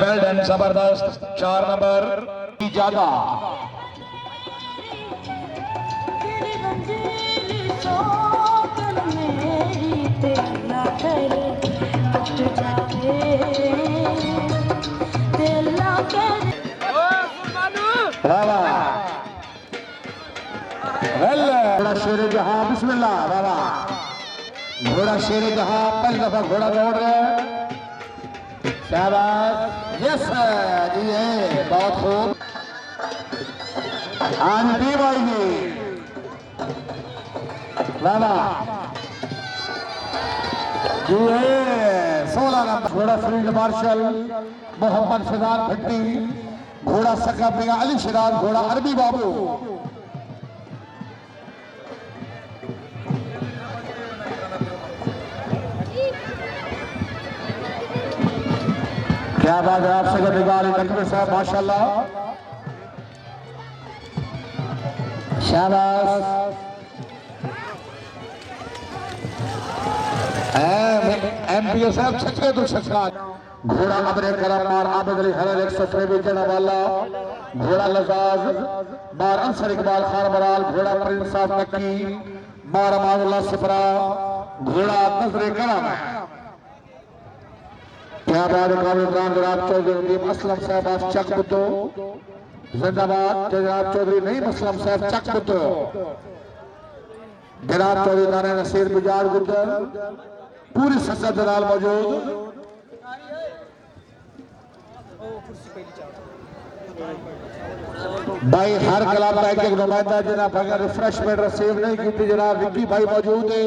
वेल्डन जबरदस्त 4 नंबर ज्यादा घोड़ा शेर जहां बिस्मिल्लाह बाबा घोड़ा शेर जहां पहली दफा घोड़ा दौड़ रहा है शाबाश यस जी है बहुत खूब हाँ जी भाई जी बाबा जी है 16 नंबर घोड़ा फील्ड मार्शल मोहम्मद फिजान भट्टी घोड़ा सका बेगा अली शिराज घोड़ा अरबी बाबू क्या बात है आप सगत निगाली नकवी साहब माशाल्लाह शाबाश एमपीए साहब छक्के तो छक्का घोड़ा अबरे करम मार आबिद अली हरर 123 चढ़ा वाला घोड़ा लजाज मार अंसर इकबाल खान मराल घोड़ा प्रिंस साहब नक्की मार अमानुल्लाह सिपरा घोड़ा नजरे करम क्या बात है काबिल जनाब चौधरी असलम साहब चक बुद्धो जिंदाबाद जनाब चौधरी नहीं असलम साहब चक बुद्धो जनाब चौधरी नाना नसीर बिजाड़ गुजर पूरी संसद दलाल मौजूद भाई हर क्लब का एक नुमाइंदा जनाब अगर रिफ्रेशमेंट रिसीव नहीं की जनाब विक्की भाई मौजूद है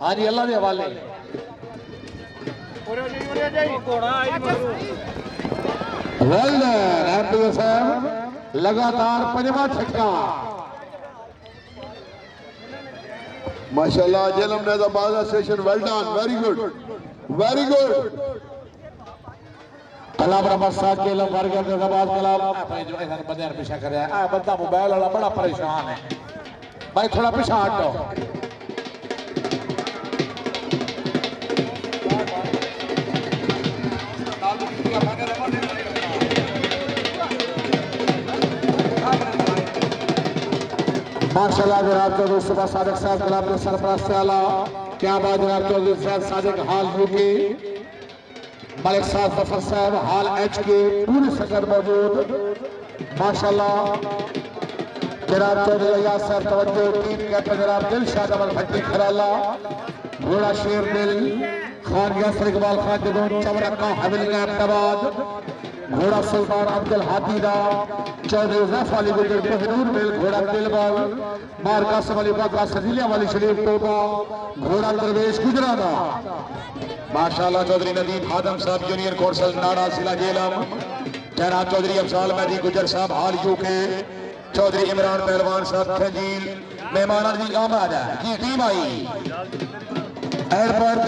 हाँ जी अल्लाह के हवाले लगातार 5वां छक्का माशाल्लाह जेलम ने द बाजा session well done very good कलाम रमसा के लम वर्गर के जवाब कलाम भाई जो इधर बंदे पीछा कर रहा है बंदा मोबाइल वाला बड़ा परेशान है भाई थोड़ा पीछे हटो माशाल्लाह जनाब चौधरी सुबह सादिक साहब गुलाब के सरपरस्त आला क्या बात जनाब चौधरी साहब सादिक हाल यूके मलिक साहब फखर साहब हाल एच के पूरी संगत मौजूद माशाल्लाह जनाब चौधरी अयाज साहब तवज्जो टीम कैप्टन जनाब दिलशाद अमर भट्टी खराला घोड़ा शेर दिल खान यासर इकबाल खान के दोनों चमरक्का हवेली अहमदाबाद घोड़ा सुल्तान अब्दुल हादीदा चौधरी जफ अली गुजर बहनूर मेल घोड़ा दिलबाग मार कासिम अली बाका सजीलिया वाली शरीफ टोपा घोड़ा दरवेश गुजराना माशाल्लाह चौधरी नदीम आदम साहब जूनियर कोर्सल नाड़ा जिला जेलम जनाब चौधरी अफजाल मेहदी गुजर साहब हाल यूके चौधरी इमरान पहलवान साहब खंजील मेहमान जी आमद है जी टीम आई एयरपोर्ट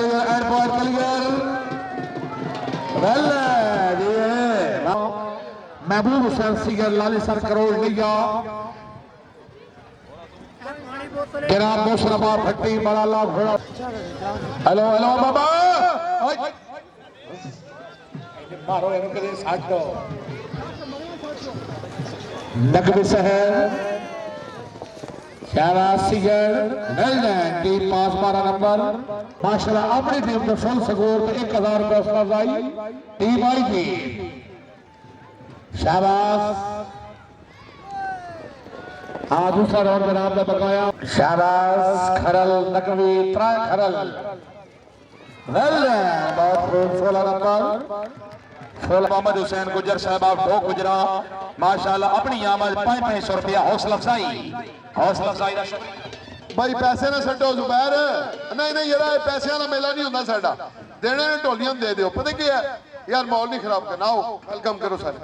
क्लियर वेल महबूब हुसैन सीगर लाली सर करोड़ लिया जनाब मुशरफा भट्टी बड़ाला घोड़ा हेलो हेलो बाबा मारो इनके साथ दो नकबी शहर शहबाज सीगर वेलडन टीम पास 12 नंबर माशाल्लाह अपनी टीम को फुल स्कोर पे 1000 रुपये अफजाई टीम आई थी शाबाश हाँ दूसरा राउंड जनाब ने बकाया शाबाश खरल नकवी त्रा खरल बहुत खूब 16 नंबर मोहम्मद हुसैन गुजर साहब आप ठोक गुजरा माशाल्लाह अपनी आमद 500 रुपया हौसला अफजाई का शुक्रिया भाई पैसे ना छड्डो जुबैर नहीं नहीं यार पैसे ना मेला नहीं होंदा साडा देने ने ढोलियां दे दियो पता की है यार माहौल नहीं खराब करना आओ वेलकम करो सारे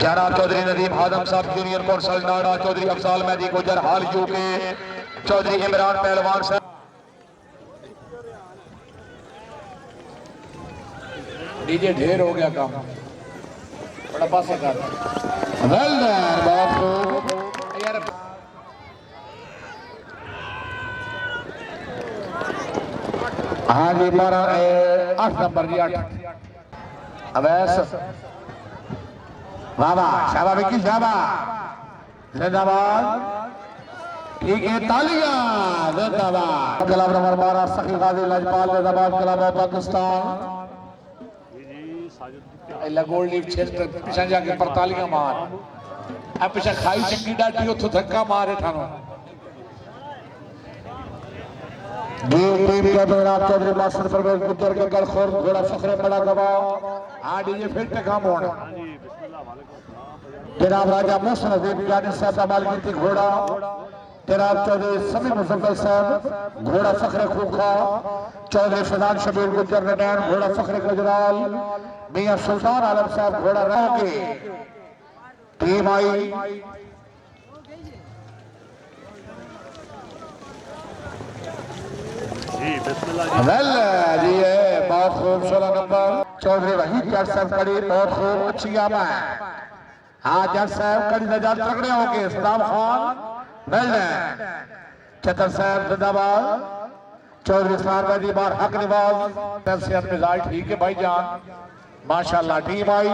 जनाब चौधरी नदीम आदम साहब जूनियर कोर्सल नाड़ा चौधरी अफजाल मेहदी गुजर हाल यूके चौधरी इमरान पहलवान साहब डीजे ढेर हो गया काम बड़ा पास कर वेलडन बहुत खूब यार हाँ जी 8 नंबर जी 8 अवैस वाह शाबा विकी शाबा जिंदाबाद ठीक है तालियां जिंदाबाद क्लब नंबर 12 सखी गाजी लजपाल जिंदाबाद club of Pakistan gold leaf क्षेत्र पिछा जाके पर तालियां मार अब पिछा खाई चंगी डाटी उतो धक्का मारे थानो टीम का मेरा चौधरी मास्टर परवेज गुजर के गलखोर घोड़ा फखरे बड़ा दबाव हाँ डीजे फिर काम होना जनाब राजा मोहसिन अजीम यानी साहब अमल की घोड़ा जनाब चौधरी समी मुजफ्फर साहब घोड़ा फखरे खूखा चौधरी फैजान शबीर गुजर नैन घोड़ा फखरे गुजराल मियां सुल्तान आलम साहब घोड़ा रहोगे टीम आई जी बहुत खूब 16 नंबर चौधरी वहीद जट साहब कड़ी बहुत खूब अच्छी आमा है हाँ जट साहब कड़ी नजर तगड़े होंगे सदाम खान वेलडन चतर साहब जिंदाबाद चौधरी इस्लाम मेहदी बार हक निवाज सेहत मिजाज ठीक है भाईजान माशाल्लाह टीम आई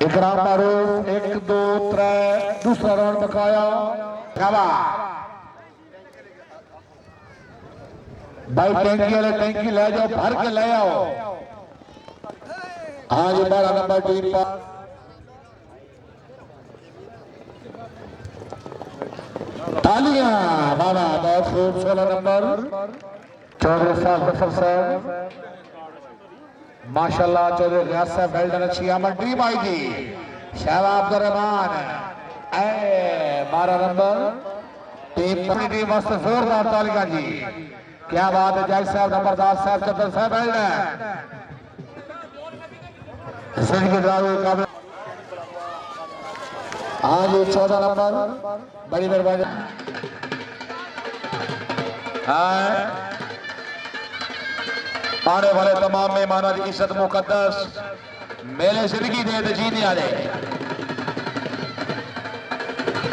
इकराम मारूफ 1 2 3 दूसरा राउंड बकाया भाई टैंकी वाले टैंकी ले जाओ भर के ले आओ हाँ जी 12 नंबर टीम पर तालियां बाबा बहुत खूब 16 नंबर चौधरी साहब बसर साहब माशाल्लाह चौधरी गयास साहब वेल्डन अच्छी आमद टीम आई थी शहबाब अब्दुर्रहमान 12 नंबर टीम वास्ते जोरदार तालियां जी क्या बात है जायज साहब नंबरदार साहब चतर साहब वेल्डन हाँ जी 14 नंबर बड़ी मेहरबानी आने वाले तमाम मेहमानों की इज्जत मुकद्दस मेले जिंदगी दे जीने वाले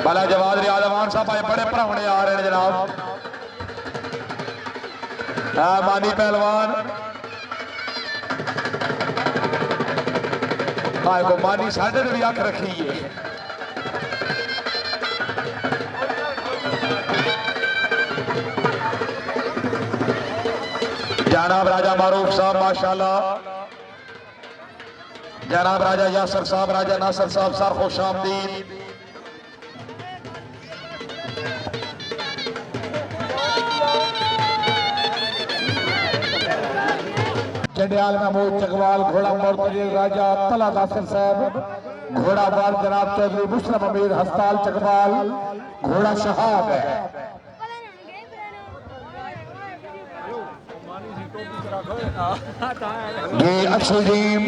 भला जवाद रियाजमान साहब आए बड़े भरावने आ रहे हैं जनाब मानी पहलवान को मानी साढ़े भी अख रखी है जनाब राजा मारूफ साहब माशाल्लाह, जनाब राजा यासर साहब, राजा नासर साहब सर खुश आमदीद। जंडियाल महमूद चकवाल, घोड़ा मोर्तजी राजा तला नासिर साहब, घोड़ा वाल जनाब चौधरी मुस्लिम अमीर हस्ताल चकवाल, घोड़ा शहाब है। ये अक्षुजीम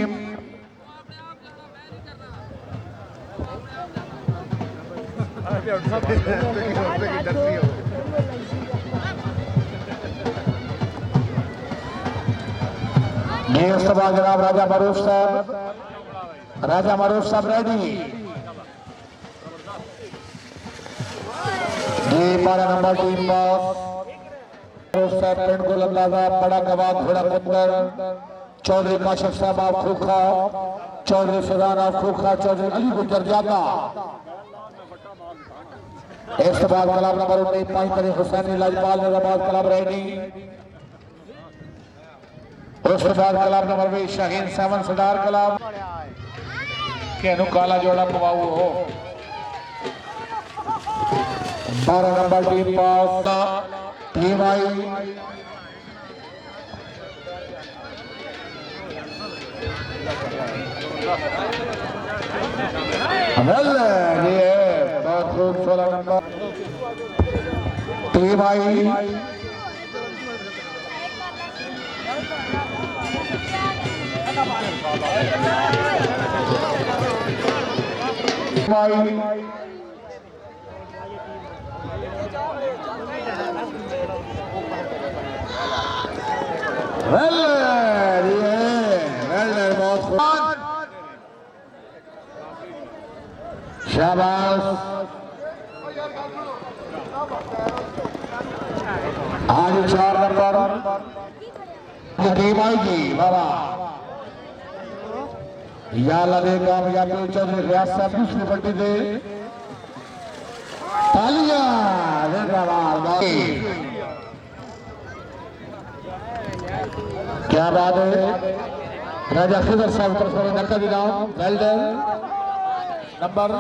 ये सभा जनाब राजा मरूफ साहब, राजा मरूफ साहब रेडी। ये 12 नंबर टीम मरूफ साहब पिंड को अंदाजा बड़ा गवाह घोड़ा कुंदर, चौधरी काशिफ साहब आप खूखा, चौधरी फिजान आप खूखा, चौधरी अली गुजर जाता। इस बार क्लब नंबर 19 पांचतरी हुसैनी लाजपाल निजामाबाद क्लब रेडी। उसके बाद club number 20 Shaheen 7 Sardar club के काला जोड़ा पवाऊ हो। 12 नंबर टीम पास टीम आई बहुत खूब। 16 नंबर टीम आई शाबाश। आज 4 नंबर टीम आएगी बाबा या लगे कामयाबी चौधरी रियाज साहब दूसरी पट्टी दे तालियां। क्या बात है। राजा खिजर साहब तरफ से धक्का दिलाओ वेल्डर नंबर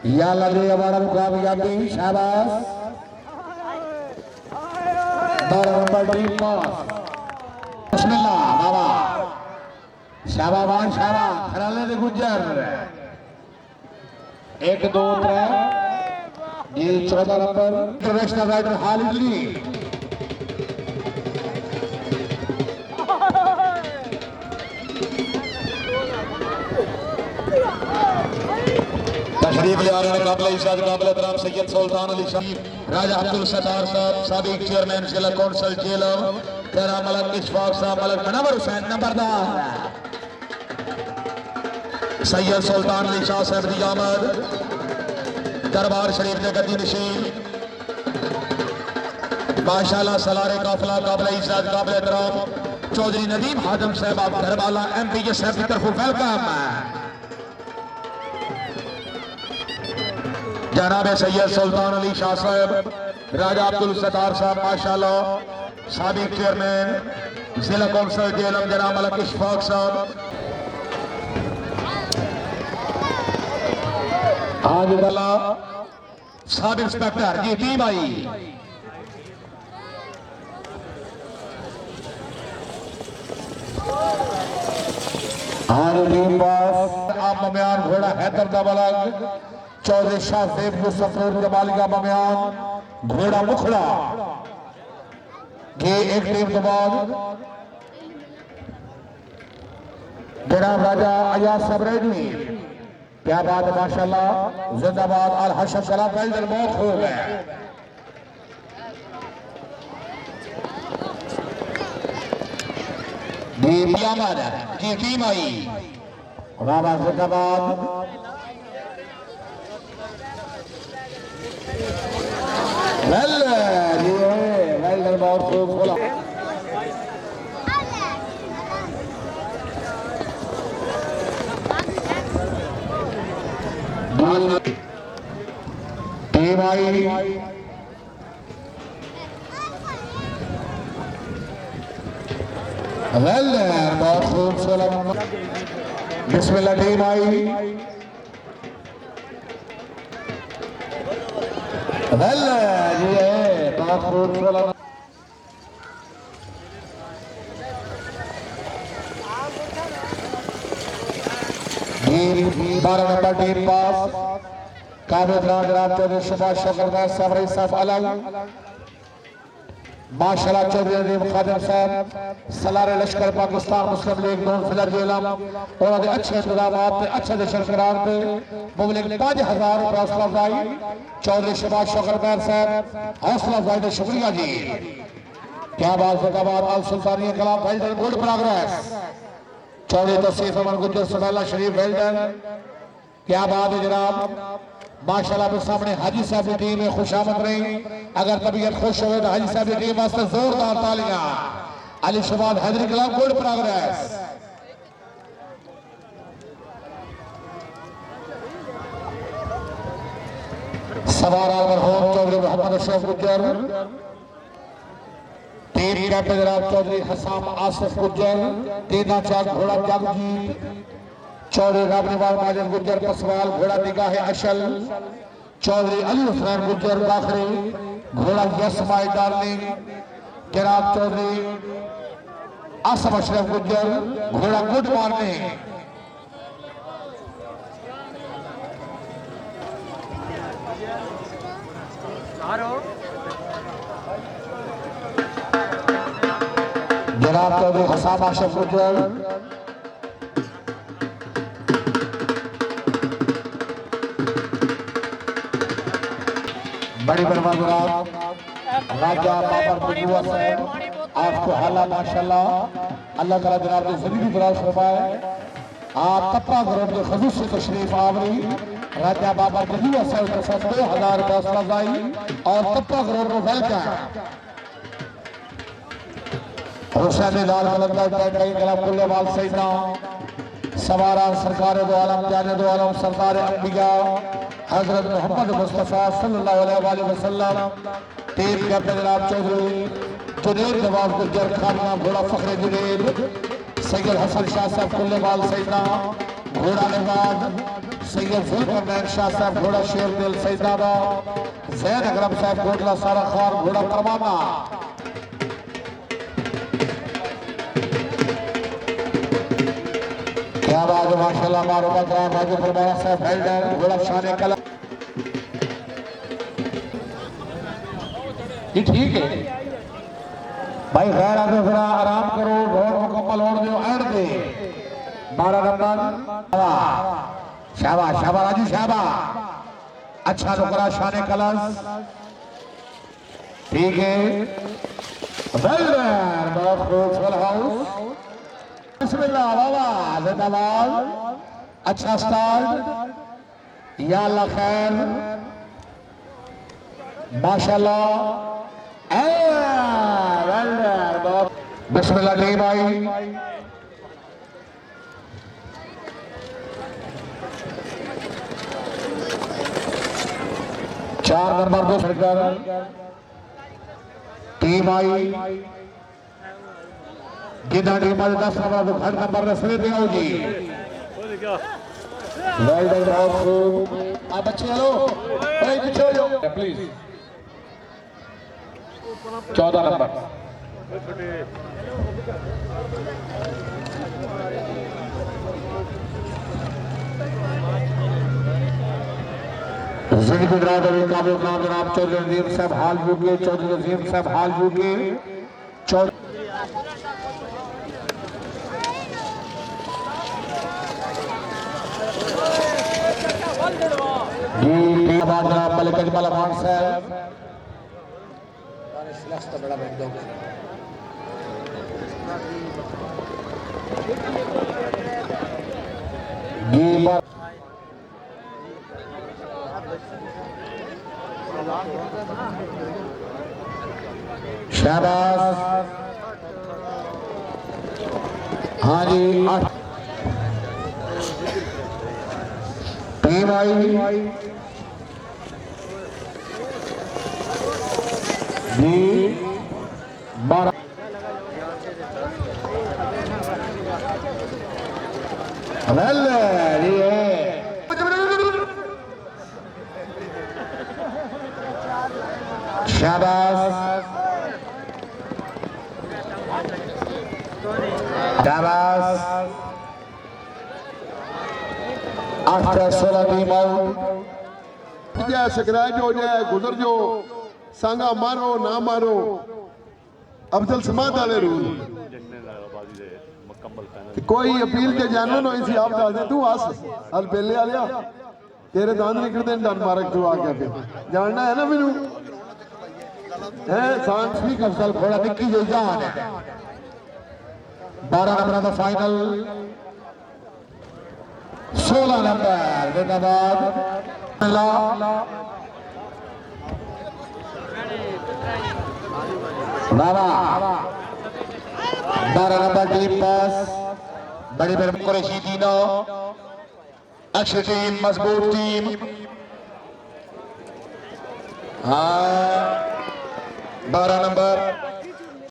या लगे हमारा कामयाबी। शाबाश। 12 नंबर टीम बिस्मिल्लाह बाबा शाबाबान शाबा खराले दे गुजर 1 2 3 ये 14 नंबर इंटरनेशनल राइडर हालिदली तशरीफ ले आ रहे हैं काबिल इज्जत काबिल एहतराम सैयद सुल्तान अली शाह, राजा अब्दुल सत्तार साहब, साबिक चेयरमैन जिला कौंसिल जेलम, तेरा मलक इशफाक साहब, मलक मनवर हुसैन नंबरदार, सैयद सुल्तान अली शाह साहब की आमद, दरबार शरीफ के गद्दी नशीन माशाल्लाह सलारे काफिला काबिल इज्जत काबिल एहतराम चौधरी नदीम हादम साहब आप घरवाला एमपी साहब की तरफ वेलकम। जनाब सैयद सुल्तान अली शाह साहब, राजा अब्दुल सत्तार साहब माशाल्लाह, साबिक चेयरमैन जिला कौंसिल जेलम जनाब मलक इशफाक साहब, हाजिदल्ला सब इंस्पेक्टर जी टीम आई। आप मम्यान घोड़ा हैदर दबलग चौधरी शाह सेब मुस्तफर जमाली का मम्यान घोड़ा मुखड़ा ये एक टीम के बाद जनाब राजा अयाज सबरेनी। क्या बात है माशाल्लाह जिंदाबाद। अल हशर सलाम वेल्डर मौत हो गए। ये टीम आई बाबा जिंदाबाद। वेल्डर बहुत खूब खोला। आई वेल बहुत खूबसूरत बिस्मिल्लाह टीम आई वेल ये बहुत खूबसूरत टीम 12 नंबर टीम पास काबिल राज चौधरी सुभाष शकर साहब साहब अलग माशाल्लाह चौधरी अजीम खादिम साहब सलारे लश्कर पाकिस्तान मुस्लिम लीग नून फजर जेलम और अच्छे इंतजाम अच्छे दर्शन करार थे मुबलिक 5000 रुपये हौसला अफजाई चौधरी सुभाष शकर साहब हौसला अफजाई का शुक्रिया जी क्या बात है Al Sultania Kalam well done good progress Chaudhary Tauseef Aman Gujjar Subaila Sharif well done क्या बात है जनाब माशाल्लाह के सामने हाजी साहब की टीम में खुशामद रही अगर तबीयत खुश हो तो हाजी साहब की टीम वास्ते जोरदार तालियां अली शबाद हैदरी कलाम गुड प्रोग्रेस सवार मरहूम चौधरी मोहम्मद अशरफ गुज्जर टीम कैप्टन जनाब चौधरी हसाम आसिफ गुज्जर तीना चाक घोड़ा जगजीत चौधरी रामनिवाल माजन गुज्जर पसवाल घोड़ा निगाह अशल चौधरी अली हुसैन गुज्जर बाखरी घोड़ा यस माई डार्लिंग जनाब चौधरी आसफ अशरफ गुज्जर घोड़ा गुड मॉर्निंग जनाब चौधरी हसाम आशफ गुज्जर बड़ी बरमात राजा बाबर बुजुआ साहब आपको हाला माशाल्लाह अल्लाह ताला जनाब की जिंदगी दराज फरमाए आप तप्पा ग्रुप के खसूस से तशरीफ आवरी राजा बाबर बुजुआ साहब के साथ 2000 रुपये हौसला अफजाई और तप्पा ग्रुप को वेलकम हुसैन लाल कलंदर कलाम कुल्लेवाल सैयदना सवारा सरकार दो आलम जाने दो आलम सरदार अंबिया हजरत मोहम्मद मुस्तफ़ा सल्लल्लाहु अलैहि वसल्लम टीम कैप्टन जनाब चौधरी जुनैद नवाब गुज्जर खाना घोड़ा फखरे जुनैद सैयद हसन शाह साहब कुल्लेवाल सैयदना घोड़ा इमाद सैयद जुल्फरनैन शाह साहब घोड़ा शेर दिल सैयदाबा जैन अकरम साहब कोटला सारा खान घोड़ा परमाना क्या बात है माशाल्लाह मारूफा कराम हाजी फरमाना साहब वेल्डन घोड़ा शान कला ये ठीक है भाई खैर आते जरा आराम करो रोड मुकम्मल होने दो एंड दे 12 नंबर शाबाश शाबाश राजू शाबाश अच्छा नुकरा शान कलस ठीक है वेल्डन बहुत खूब फुल हाउस बिस्मिल्लाह बाबा जिंदाबाद अच्छा स्टार्ट या अल्लाह खैर माशाल्लाह बिस्मिल्लाह टीम आई चार नंबर 2 सरकार टीम आई गिना टीम आज 10 नंबर तो घर नंबर रसले पे आओ जी वेल्डन बहुत आप बच्चे हेलो भाई पीछे हो जाओ प्लीज 14 नंबर जिंदगी ड्राइवर काबिल नाम जनाब चौधरी नजीम साहब हाल यूके चौधरी नजीम साहब हाल यूके मलिक मलमान साहब बड़ा शहबाज हाँ जी टीम आई जी 12 वेल ये शाबाश शाबाश 8-16 टीम आउट जाए स्क्रैच हो जाए गुजर जो सांगा मारो ना मारो अफजल समात वाले रूल जितने बाजी दे मुकम्मल पैनल कोई अपील के जानन होई सी आप दस दे तू हस हल बेले आलिया तेरे दांत निकलते हैं डन मारक तू आ गया फिर जानना है ना मैनू है सांस भी अफजल घोड़ा निक्की जो जान है 12 नंबर का फाइनल 16 नंबर जिंदाबाद बाबा 12 नंबर टीम पास बड़ी बड़ी कुरैशी तीनों अच्छी टीम मजबूत टीम 12 नंबर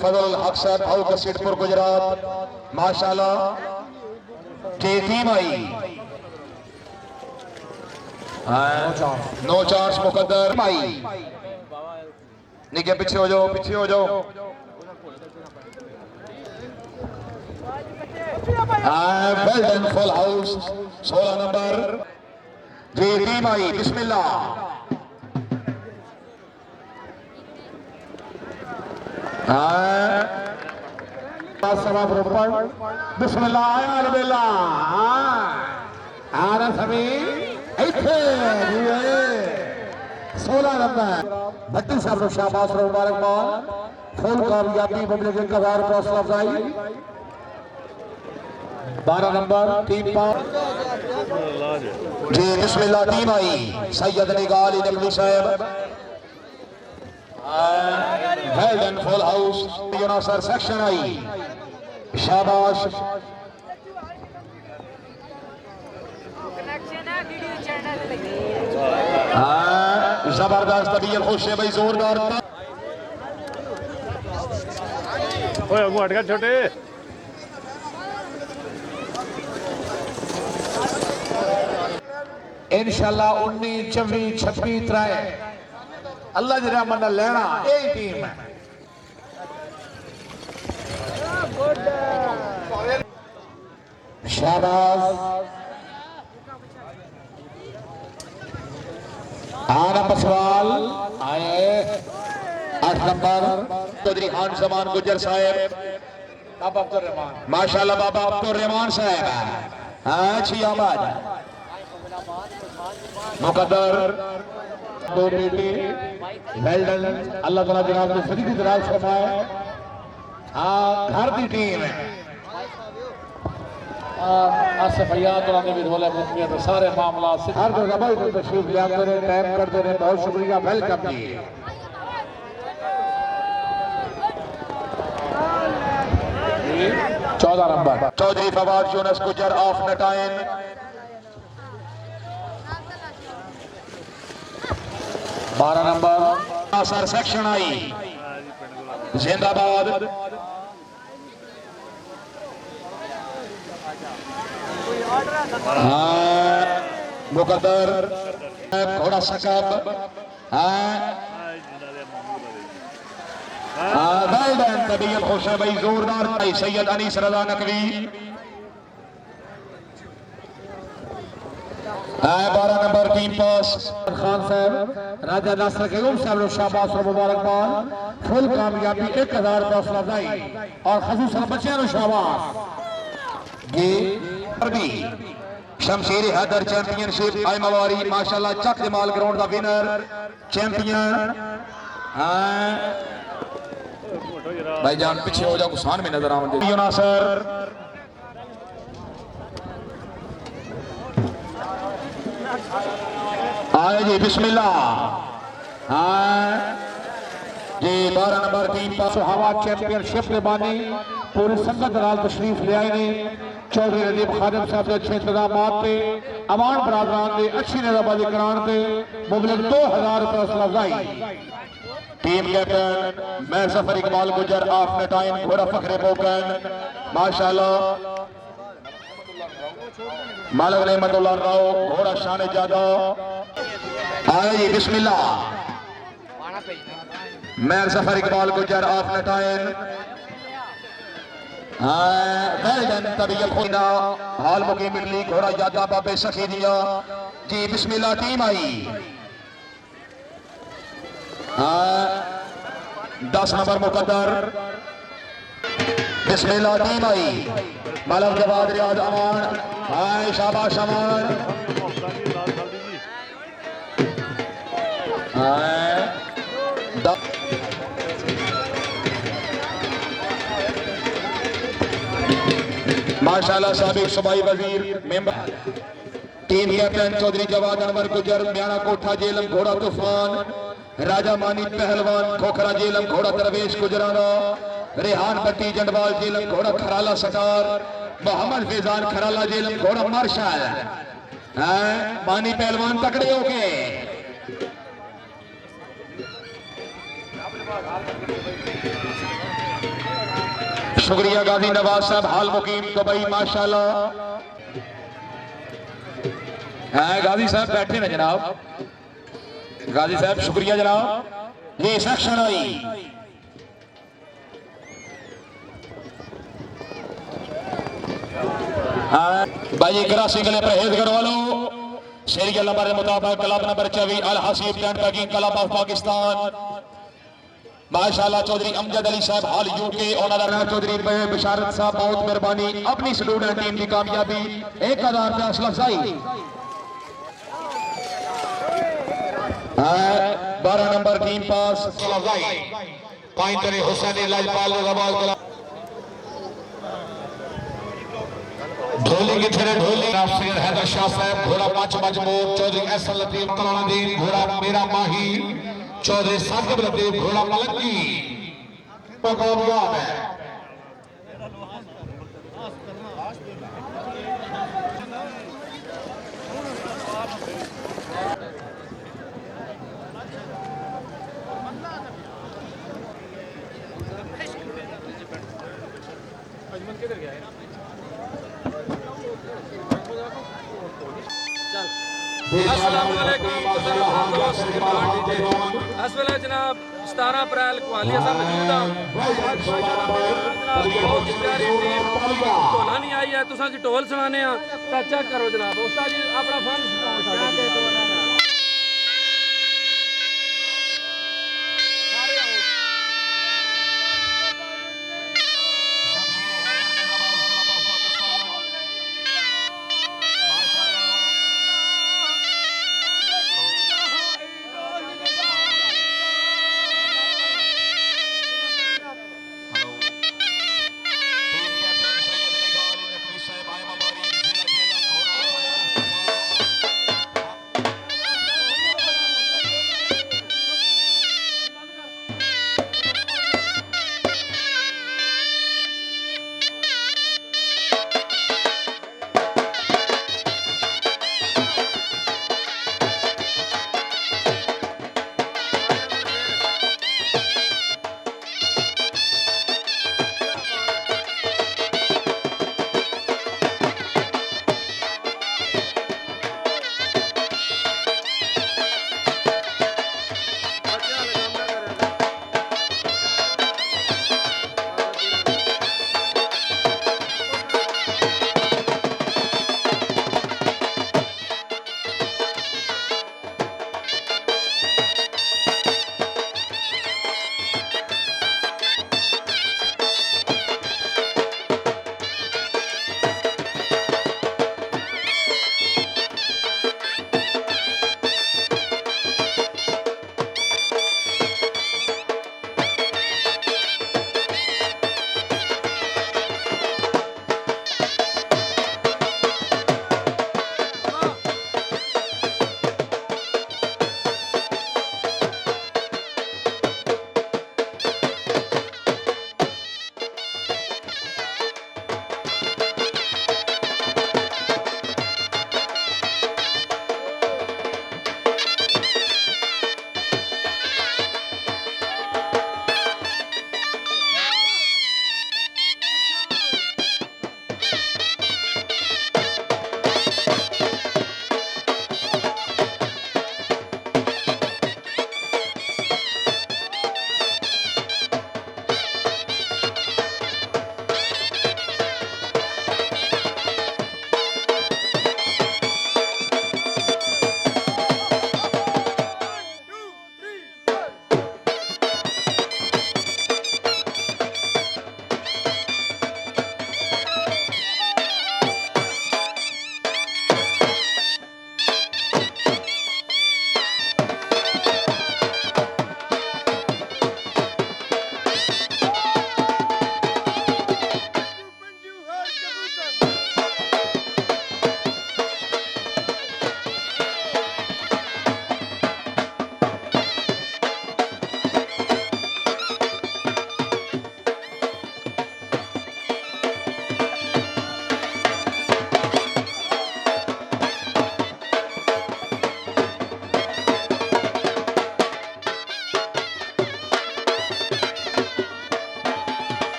फजल हक साहब भाऊ कसीरपुर गुजरात माशाल्लाह की टीम आई नो चार्ज मुकद्दर आई निके पीछे हो जाओ well done full house 16 number जी टीम आई बिस्मिल्लाह सवाब रोपड़ बिस्मिल्लाह आया अलबेला आरा सभी इथे 16 नंबर भट्टी साहब को शाबाश और मुबारकबाद फुल कामयाबी पब्लिक 1000 रुपये हौसला अफजाई 12 नंबर टीम पर जी बिस्मिल्लाह टीम आई Syed Nigal Naqvi sahab well done full house यूनासर सेक्शन आई शाबाश जबरदस्त तबीयत खुश है भाई जोरदार ओए अगू हट गया छोटे इंशाल्लाह 19 24 26 तरह अल्लाह जी रहमत नाल लेना यही टीम है शाबाश आना पसवाल आए 8 नंबर चौधरी खान जमान गुजर साहब बाबा अब्दुल रहमान माशाल्लाह बाबा अब्दुल रहमान साहब अच्छी आवाज मुकद्दर दो बेटे वेल डन अल्लाह ताला जनाब को सदी की दराज फरमाए घर की टीम है आसिफ भैया तो भी बोले मुझे तो सारे मामला हर जगह भाई तो तशरीफ ले आते रहे टाइम करते रहे बहुत शुक्रिया वेलकम जी 14 नंबर चौधरी फवाद यूनस गुजर ऑफ नटाइन 12 नंबर सर सेक्शन आई जिंदाबाद मुकद्दर घोड़ा सकब तबीयत खुश है भाई जोरदार सैयद अनीस रजा नकवी 12 नंबर टीम पास खान साहब राजा नासर के साहब शाबाश और मुबारकबाद फुल कामयाबी 1000 रुपये हौसला अफजाई और खसूसन बच्चों को शाबाश ये भी शमशेर हैदर चैंपियनशिप आई मवारी माशाल्लाह चक जमाल ग्राउंड का विनर चैंपियन भाईजान पीछे हो जाओ गुसान में नजर आवे यूनासर आए जी बिस्मिल्लाह जी 12 नंबर टीम पर सुहावा चैंपियनशिप ने बानी पूरी संगत नाल तशरीफ ले आए ने चौधरी रदीप खादिम साहब के अच्छे इंतजाम पे अमान बरादरान ने अच्छी नजाबाजी कराने पे मुबलिक 2000 रुपये हौसला अफजाई टीम कैप्टन मैं सफर इकबाल गुजर आफ्टर टाइम घोड़ा फखरे पोकन माशाल्लाह मालक रहमतुल्लाह राव घोड़ा शान ज्यादा आए जी बिस्मिल्लाह मैं सफर इकबाल गुजर आफ्टर टाइम तबीयत खुदा हाल मुकी मिली घोड़ा ज्यादा बाबे सखी दिया जी बिस्मिल्लाह टीम आई 10 नंबर मुकद्दर बिस्मिल्लाह टीम आई मलक जवाद रियाज अमान हाय शाबाश अमान माशाल्लाह साबिक सूबाई वजीर member team captain Chaudhary Jawad Anwar Gujjar Myana कोठा जेलम घोड़ा तूफान राजा मानी पहलवान खोखरा जेलम घोड़ा दरवेश गुजराना रेहान भट्टी जंडवाल जेलम घोड़ा खराला सटार मोहम्मद फैजान खराला जेलम घोड़ा मार्शल मानी पहलवान तकड़े हो गए शुक्रिया गाजी नवाज साहब हाल मुकीम दुबई माशाल्लाह गाजी साहब बैठे ना जनाब गाजी साहब शुक्रिया जनाब ये सेक्शन आई भाई कराची के लिए परहेज करवा लो सीरियल नंबर के मुताबिक club number 24 Al Haseeb tent packing club of Pakistan माशाल्लाह चौधरी अमजद अली साहब हाल यूके ओनर चौधरी बिशारत साहब बहुत मेहरबानी अपनी स्टूडेंट टीम की कामयाबी 1000 रुपया अफसाई 12 नंबर टीम पास हुसैन लाजपाल ढोली की थेरे ढोली नासिर हैदर शाह साहब घोड़ा पांच मजमूर चौधरी एहसन लतीफ कलाउद्दीन घोड़ा मेरा माही चौधरी साकिब लतीफ घोड़ा मलंगी कामयाब है इस वेले जनाब 17 अप्रैल कुहालिया साहब मौजूद बहुत प्यारी टीम ढोला नहीं आई है तुसा जी ढोल सुनाने चेक करो जनाब उस्ताद जी अपना फन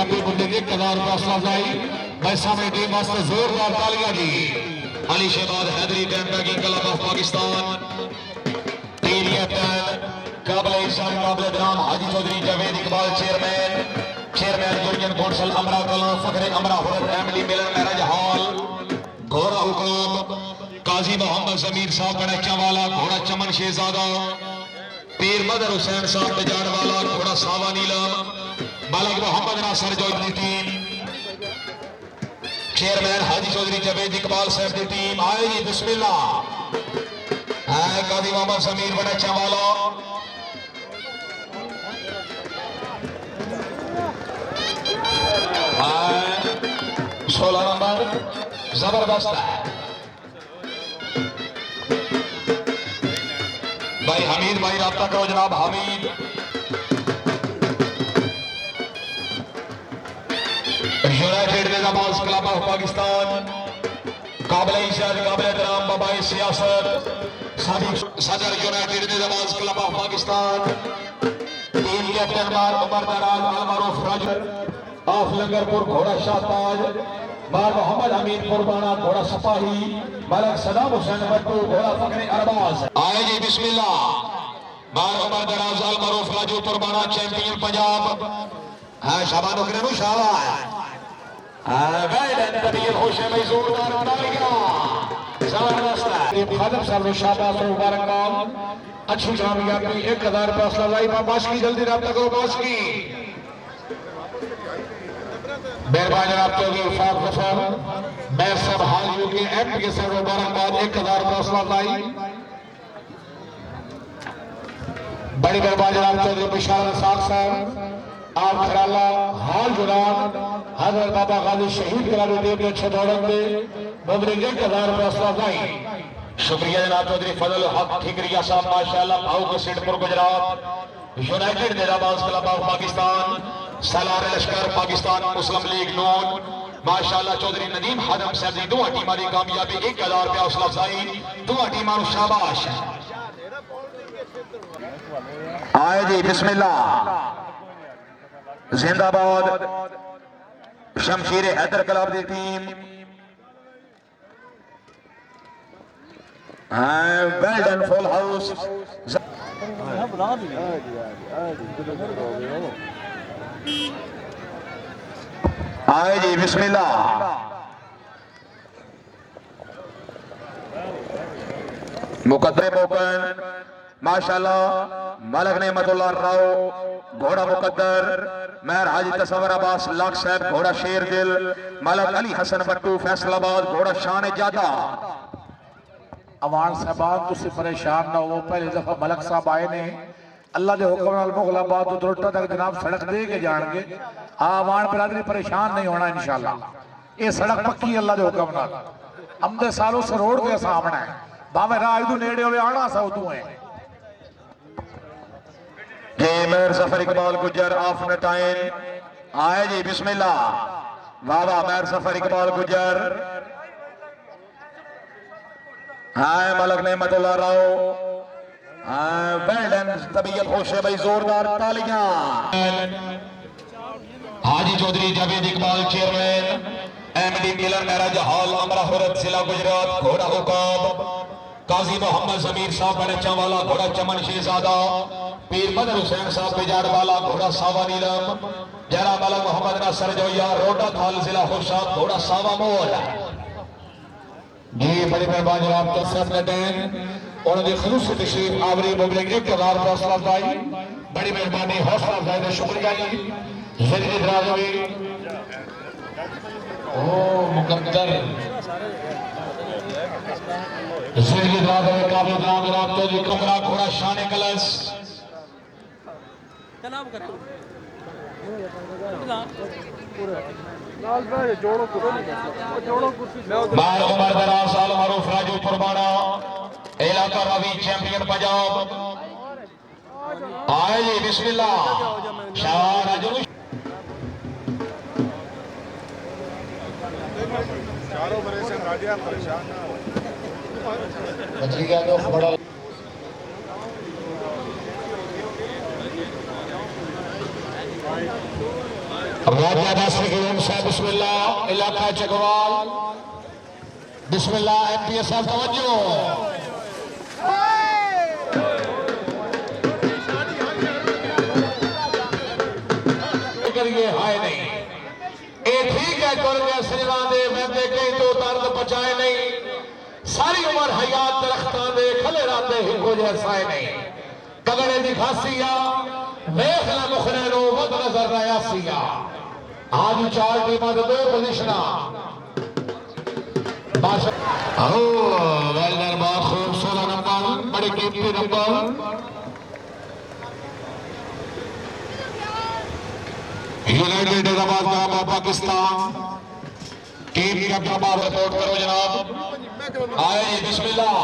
कामियाबी मुद्दे 1000 रुपया अफजाई वैसा में टीम वास्ते जोरदार तालियां जी Ali Shahbaz Haidri tent pegging club of Pakistan team captain काबिल इंसान काबिल एहतराम Haji Chaudhary Javed Iqbal chairman union council Amra Kalan फखरे अमरा हुरत एमडी मिलन महराज हॉल घोड़ा हुकुम काजी मोहम्मद जमीर साहब कड़चा वाला घोड़ा चमन शेहजादा पीर मदर हुसैन साहब बिजाड़ वाला घोड़ा सावा नीलम बालक मोहम्मद नासर चौधरी टीम चेयरमैन हाजी चौधरी जावेद इकबाल साहब की टीम आए जी बिस्मिल्लाह काजी मोहम्मद जमीर कड़चा वाला 16 नंबर जबरदस्त है भाई हमीद भाई राब्ता करो जनाब हमीद यूनाइटेड निजामाज क्लब ऑफ पाकिस्तान काबिल इज्जत काबिल एहतराम बाबाए सियासत सदर यूनाइटेड निजामाज club of Pakistan team captain उमर दराज अलमारूफ राजर ऑफ लंगरपुर घोड़ा शाहताज बार मोहम्मद हमीद कुर्बाना घोड़ा सपाही मलक सदाम हुसैन बट्टू घोड़ा फखरे अरबाज आए जी बिस्मिल्लाह बार उमर दराज अलमारूफ राजू कुर्बाना चैंपियन पंजाब है शाबानो करे शाबाश वेल तबीयत खुश है भाई जोरदार तालियां जबरदस्त है खादम साहब ने शाबाश और मुबारकबाद अच्छी कामयाबी 1000 रुपया असलाई बाश की जल्दी राब्ता करो बाश की मेहरबान जनाब चौधरी इरफान गफर मैं सब हाल यूके एम के सर मुबारकबाद 1000 रुपया असलाई बड़ी मेहरबान जनाब चौधरी बिशार साहब आप खराला हाल जुरान हजरत बाबा गाजी शहीद कराने देव अच्छे दौड़न दे मुबरिक 1000 रुपया असलाई शुक्रिया जनाब चौधरी फजल हक ठिकरिया साहब माशाल्लाह भाऊ के सिडपुर गुजरात यूनाइटेड निजामाज क्लब ऑफ पाकिस्तान सलार लश्कर पाकिस्तान मुस्लिम लीग नून माशाल्लाह चौधरी नदीम हादम साहब दी दोवां टीमां दी कामयाबी 1000 रुपया हौसला अफजाई दोवां टीमां नूं शाबाश आए जी बिस्मिल्लाह जिंदाबाद शमशीर हैदर क्लब दी team well done full house आए जी बिस्मिल्लाह मुकद्दरे मोकन माशाल्लाह मलक नेमतुल्लाह राव घोड़ा मुकद्दर मेहर हाजी तसवर अब्बास लाख साहब घोड़ा शेर दिल मलक अली हसन बट्टू फैसलाबाद घोड़ा शान जादा अवान साहबान तुसी परेशान ना हो पहली दफा मलक साहब आए ने अल्लाह के हुक्म नाल मुगलाबाद तो दुरटा तक जनाब सड़क दे के जाएंगे आवान बिरादरी परेशान नहीं होना इंशाल्लाह ये सड़क पक्की अल्लाह के हुक्म नाल अमदे सालों से रोड के सामने है भावे राह इदू नेड़े होवे आना सा उदू है जी मेहर सफर इकबाल गुजर ऑफ नटाइन आए जी बिस्मिल्लाह वाह वाह मेहर सफर इकबाल गुजर हाय मलक नेमतुल्लाह राव वेल तबीयत खुश है भाई जोरदार तालियां हाजी चौधरी जावेद इकबाल चेयरमैन एमडी मिलन महराज हॉल अमरा हुरत जिला गुजरात घोड़ा हुकाम काजी मोहम्मद जमीर साहब बड़चा वाला घोड़ा चमन शेहजादा पीर मदर हुसैन साहब बिजाड़ वाला घोड़ा सावा नीलम जरा मलक मोहम्मद नासर जोया रोडा थाल जिला खुशाब घोड़ा सावा मोल जी बड़ी मेहरबानी जनाब तो सब नदैन उन्होंने खलूस तशरीफ आवरी मुबलिक 1000 रुपया हौसला अफजाई बड़ी मेहरबानी हौसला अफजाई का शुक्रिया जी जिंदगी दराज हुई ओ मुकद्दर जिंदगी दराज हुई काबिल नाम जनाब तो जी कमरा घोड़ा शान कलश बार उमर दराज साल मारूफ राजू कुर्बाना इलाका रवि चैंपियन पंजाब आए जी बिस्मिल्लाह शाह राजू चारों बड़े से गाड़ियां परेशान बची गया तो बड़ा ख्वाजा नासिर गुलाम साहब बिस्मिल्लाह इलाका चकवाल बिस्मिल्लाह एमपीएस साहब तवज्जो करिए हाय नहीं ये ठीक है कर गया सिनेमा दे बंदे कहीं तो दर्द बचाए नहीं सारी उम्र हयात दरख्तां दे खले राते हिको जैसा नहीं कगड़े दी खासिया वेख ला मुखरे नो वद नजर रहा सिया आज 4 टीमां दे 2 पोजीशना माशा ओ वेलडर बहुत खूब 16 नंबर बड़े कीमती नंबर यूनाइटेड हैदराबाद का पाकिस्तान टीम कैप्टन बाब रिपोर्ट करो जनाब आए जी बिस्मिल्लाह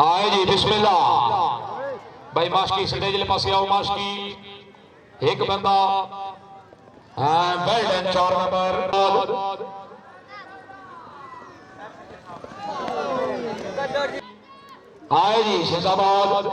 आए जी बिस्मिल्लाह भाई माशकी स्टेज ले पास आओ माशकी एक बंदा वेल्डन 4 नंबर आए जी शहजाबाद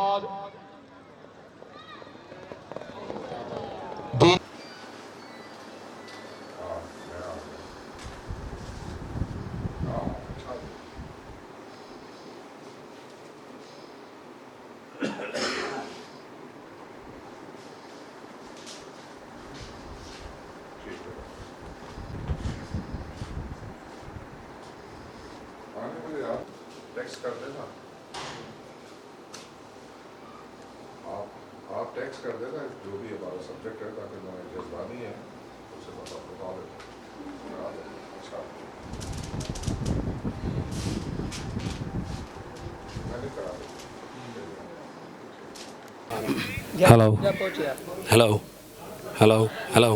टैक्स कर देना आप टैक्स कर देना जो भी हमारा सब्जेक्ट है ताकि मैं जज्बानी है उसे बता देता अच्छा मैंने करा हेलो हेलो हेलो हेलो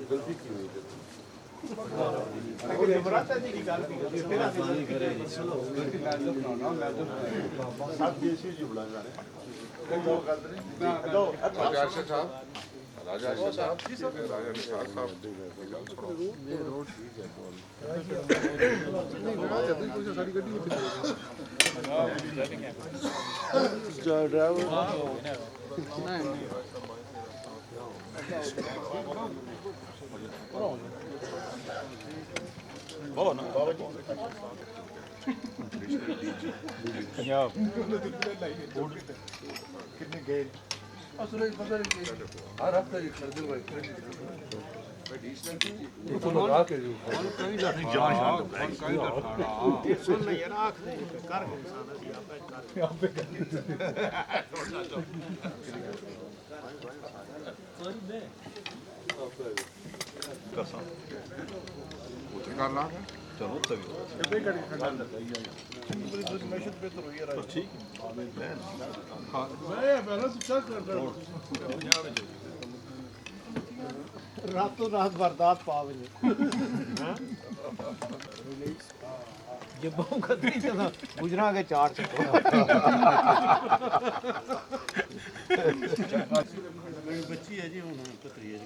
गलती की हुई राजा साहब कितने गए असल पता नहीं हर हफ्ते ही खरीदे हुए तो लगा के जो कहीं जाने जान सुन यार आंख कर यहां पे कसम उतर लाख है चलो तभी कितने कड़ी खंडन बड़ी दूध मैशत पे तो ये रहा ठीक मैं बैलेंस चेक कर रहा हूं रातों रात बर्दाश्त पावे ये बहु खतरी चला गुजरा के चार से बच्ची है जी हुन खतरी है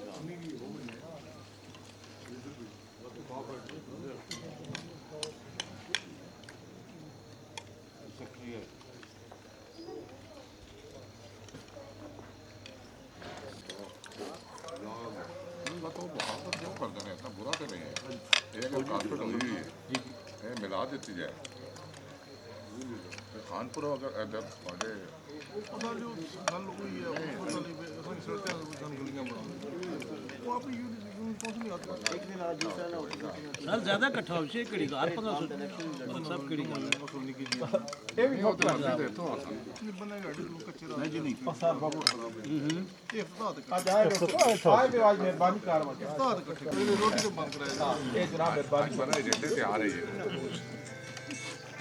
मिला देती जाए खानपुर अगर अदर पौधे जो गल हुई है सर ज्यादा इकट्ठा हो से केड़ी गार 1500 मतलब सब केड़ी गल ਇਹ ਵੀ ਬਹੁਤ ਕਰਦੇ ਦੇ ਤੋਂ ਆਸਾਂ ਨਹੀਂ ਬਣੇਗਾ ਕੱਚੇ ਰਾਹ ਜੀ ਨਹੀਂ ਪਸਾਰ ਬਾਬੂ ਇਹ ਇਫਤਾਦ ਅੱਜ ਆਏ ਵੀ ਅੱਜ ਮਿਹਰਬਾਨੀ ਕਾਰ ਵਾ ਇਫਤਾਦ ਇਕੱਠੇ ਰੋਟੀ ਤੋਂ ਬੰਦ ਕਰਾਇਆ ਇਹ ਜਨਾਬ ਮਿਹਰਬਾਨੀ बना एजेंडे से आ रही है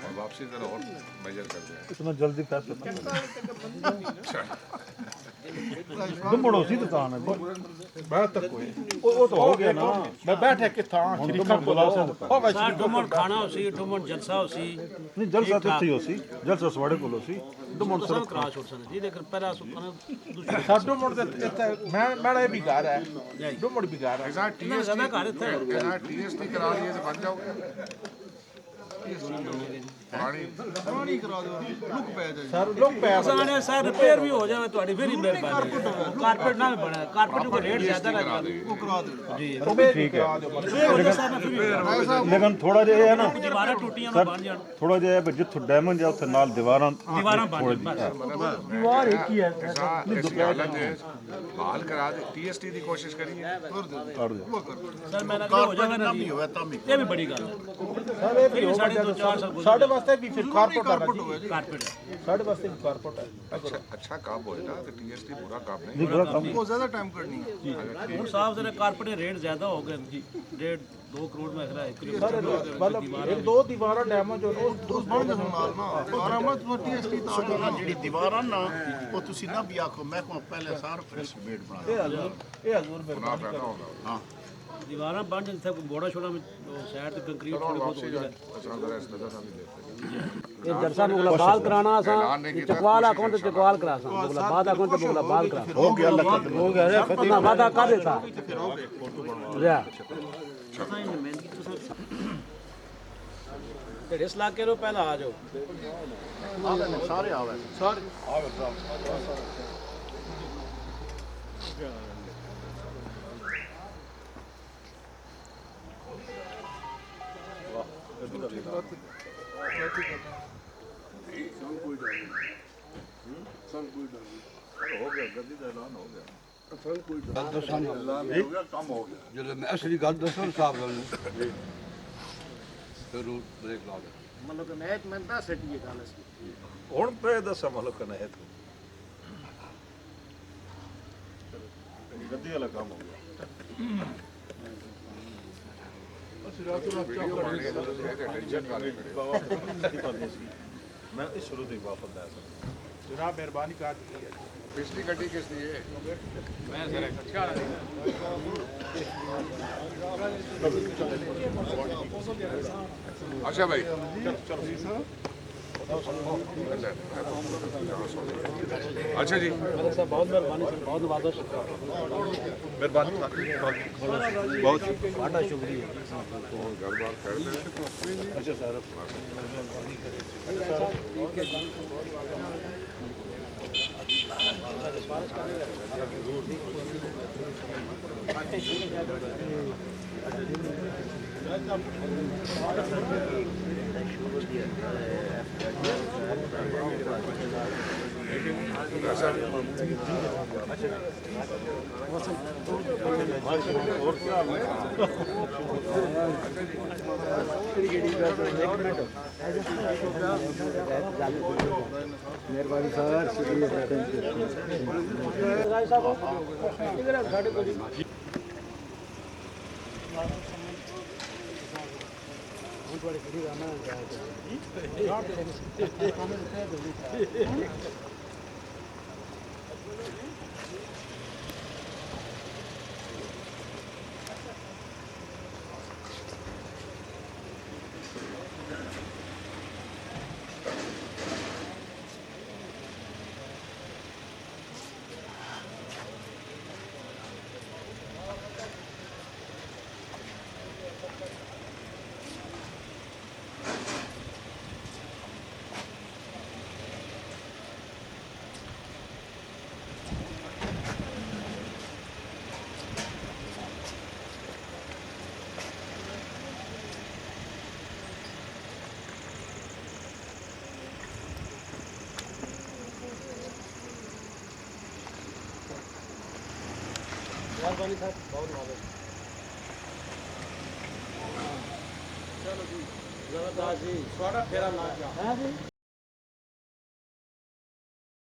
और वापसी जरा और मेजर कर दे इतना जल्दी फैसला दुमड़ो सी दुकान है बात तक कोई वो तो हो गया ना मैं बैठे के था शरीका बुला से ओ भाई डुमन खाना होसी डुमन जलसा होसी नहीं जलसा तो सही होसी जलसा सवाड़े कोल होसी दुमड़ सब करा छोड़ सन जी लेकिन पहला सुखना दूसरा साडो मोड़ ते मैं ये बिगाड़ है दुमड़ बिगाड़ है ऐसा ज्यादा घर थे ऐसा टीएसटी करा लिए तो बन जाओगे पानी करा दो लुक पे जाए सर लुक पे साने सर रिपेयर भी हो जाए ਤੁਹਾਡੀ ਫਿਰ ਹੀ ਮਿਹਰਬਾਨੀ कारपेट ना बना कारपेट को रेट ज्यादा लगा वो करा दो जी वो भी ठीक है लेकिन थोड़ा जो है ना दीवारें टूटियां ना बन जान थोड़ा जो है जिੱਥੋਂ ਡੈਮੇਜ ਹੈ ਉੱਥੇ ਨਾਲ ਦੀਵਾਰਾਂ बन दीवार एक ही है हालत है बहाल करा दे टीएसटी की कोशिश करिए कर दो सर मैंने हो जाएगा ना नहीं होगा तब ये भी बड़ी गल है सर ये भी 2.5 साल ਸਾਡੇ ਵਾਸਤੇ ਵੀ ਫਿਰ ਕਾਰਪੋਰੇਟ ਹੈ ਜੀ कारपेट ਸਾਡੇ ਵਾਸਤੇ ਵੀ ਕਾਰਪੋਰੇਟ ਹੈ अच्छा काम होएगा तो टीएसटी पूरा काम नहीं पूरा काम वो ज्यादा टाइम करनी है और साहब जरा कारपेट रेट ज्यादा हो गए जी 1.5-2 करोड़ में खरा है मतलब एक दो दीवारा डैमेज हो उस बन जाਣ ਨਾਲ ਨਾ ਦੁਬਾਰਾ ਮੈਂ टीएसटी ਤਾਂ ਆ ਜਾਣਾ ਜਿਹੜੀ ਦੀਵਾਰਾਂ ਨਾ ਉਹ ਤੁਸੀਂ ਨਾ ਵੀ ਆਖੋ ਮੈਂ ਕੋ ਪਹਿਲੇ ਸਾਰ ਫਰੈਸ਼ ਬੇਡ ਬਣਾ ਇਹ ਹਜ਼ੂਰ ਫਿਰ ਨਾ ਪੈਦਾ ਹੋਗਾ ਹਾਂ दीवार बन जिथे बोड़ा छोड़ा में साइड ते कंक्रीट थोड़ी बहुत हो जाए अच्छा जरा इस नजर सामने देखते ये जलसा मुगला बाल कराना सा चकवाल आखों तो चकवाल करा सा मुगला बाद आखों तो मुगला बाल करा हो गया लखत हो गया रे फतेह वादा कर देता या ढेड़ सलाह के रो पहला आ जाओ ਸਾਰੇ ਆਵੇ हो गया गद्दी का ऐलान हो गया ਜਦੋਂ ਮੈਂ ਅਸਲੀ ਗੱਲ ਦੱਸਾਂ ਸਾਹਿਬ ਨੂੰ ਫਿਰ ਉਹ ਬ੍ਰੇਕ ਲਾ ਦੇ ਮਤਲਬ ਕਿ ਮੈਂ ਦੱਸ ਸਕੀ ਗੱਲ ਸੀ ਹੁਣ ਤੇ ਦੱਸਾਂ ਮਤਲਬ ਕਰਨਾ ਹੈ ਗੱਦੀ ਵਾਲਾ ਕੰਮ ਹੋ ਗਿਆ मैं इस शुरू से वापस आया सर जनाब मेहरबानी कर दी है पिछली गड्डी किस दी है मैं सर अच्छा भाई चलो अच्छा जी बहुत मेहरबानी सर बहुत वादा मेहरबानी बहुत बड़ा शुक्रिया घर बार कर ले अच्छा सर मेहरबानी सर शुक्रिया राय साहब इधर साढ़े को मेहरबानी साहब बहुत चलो जी जबरदस्त जी थोड़ा फेरा ना जा है जी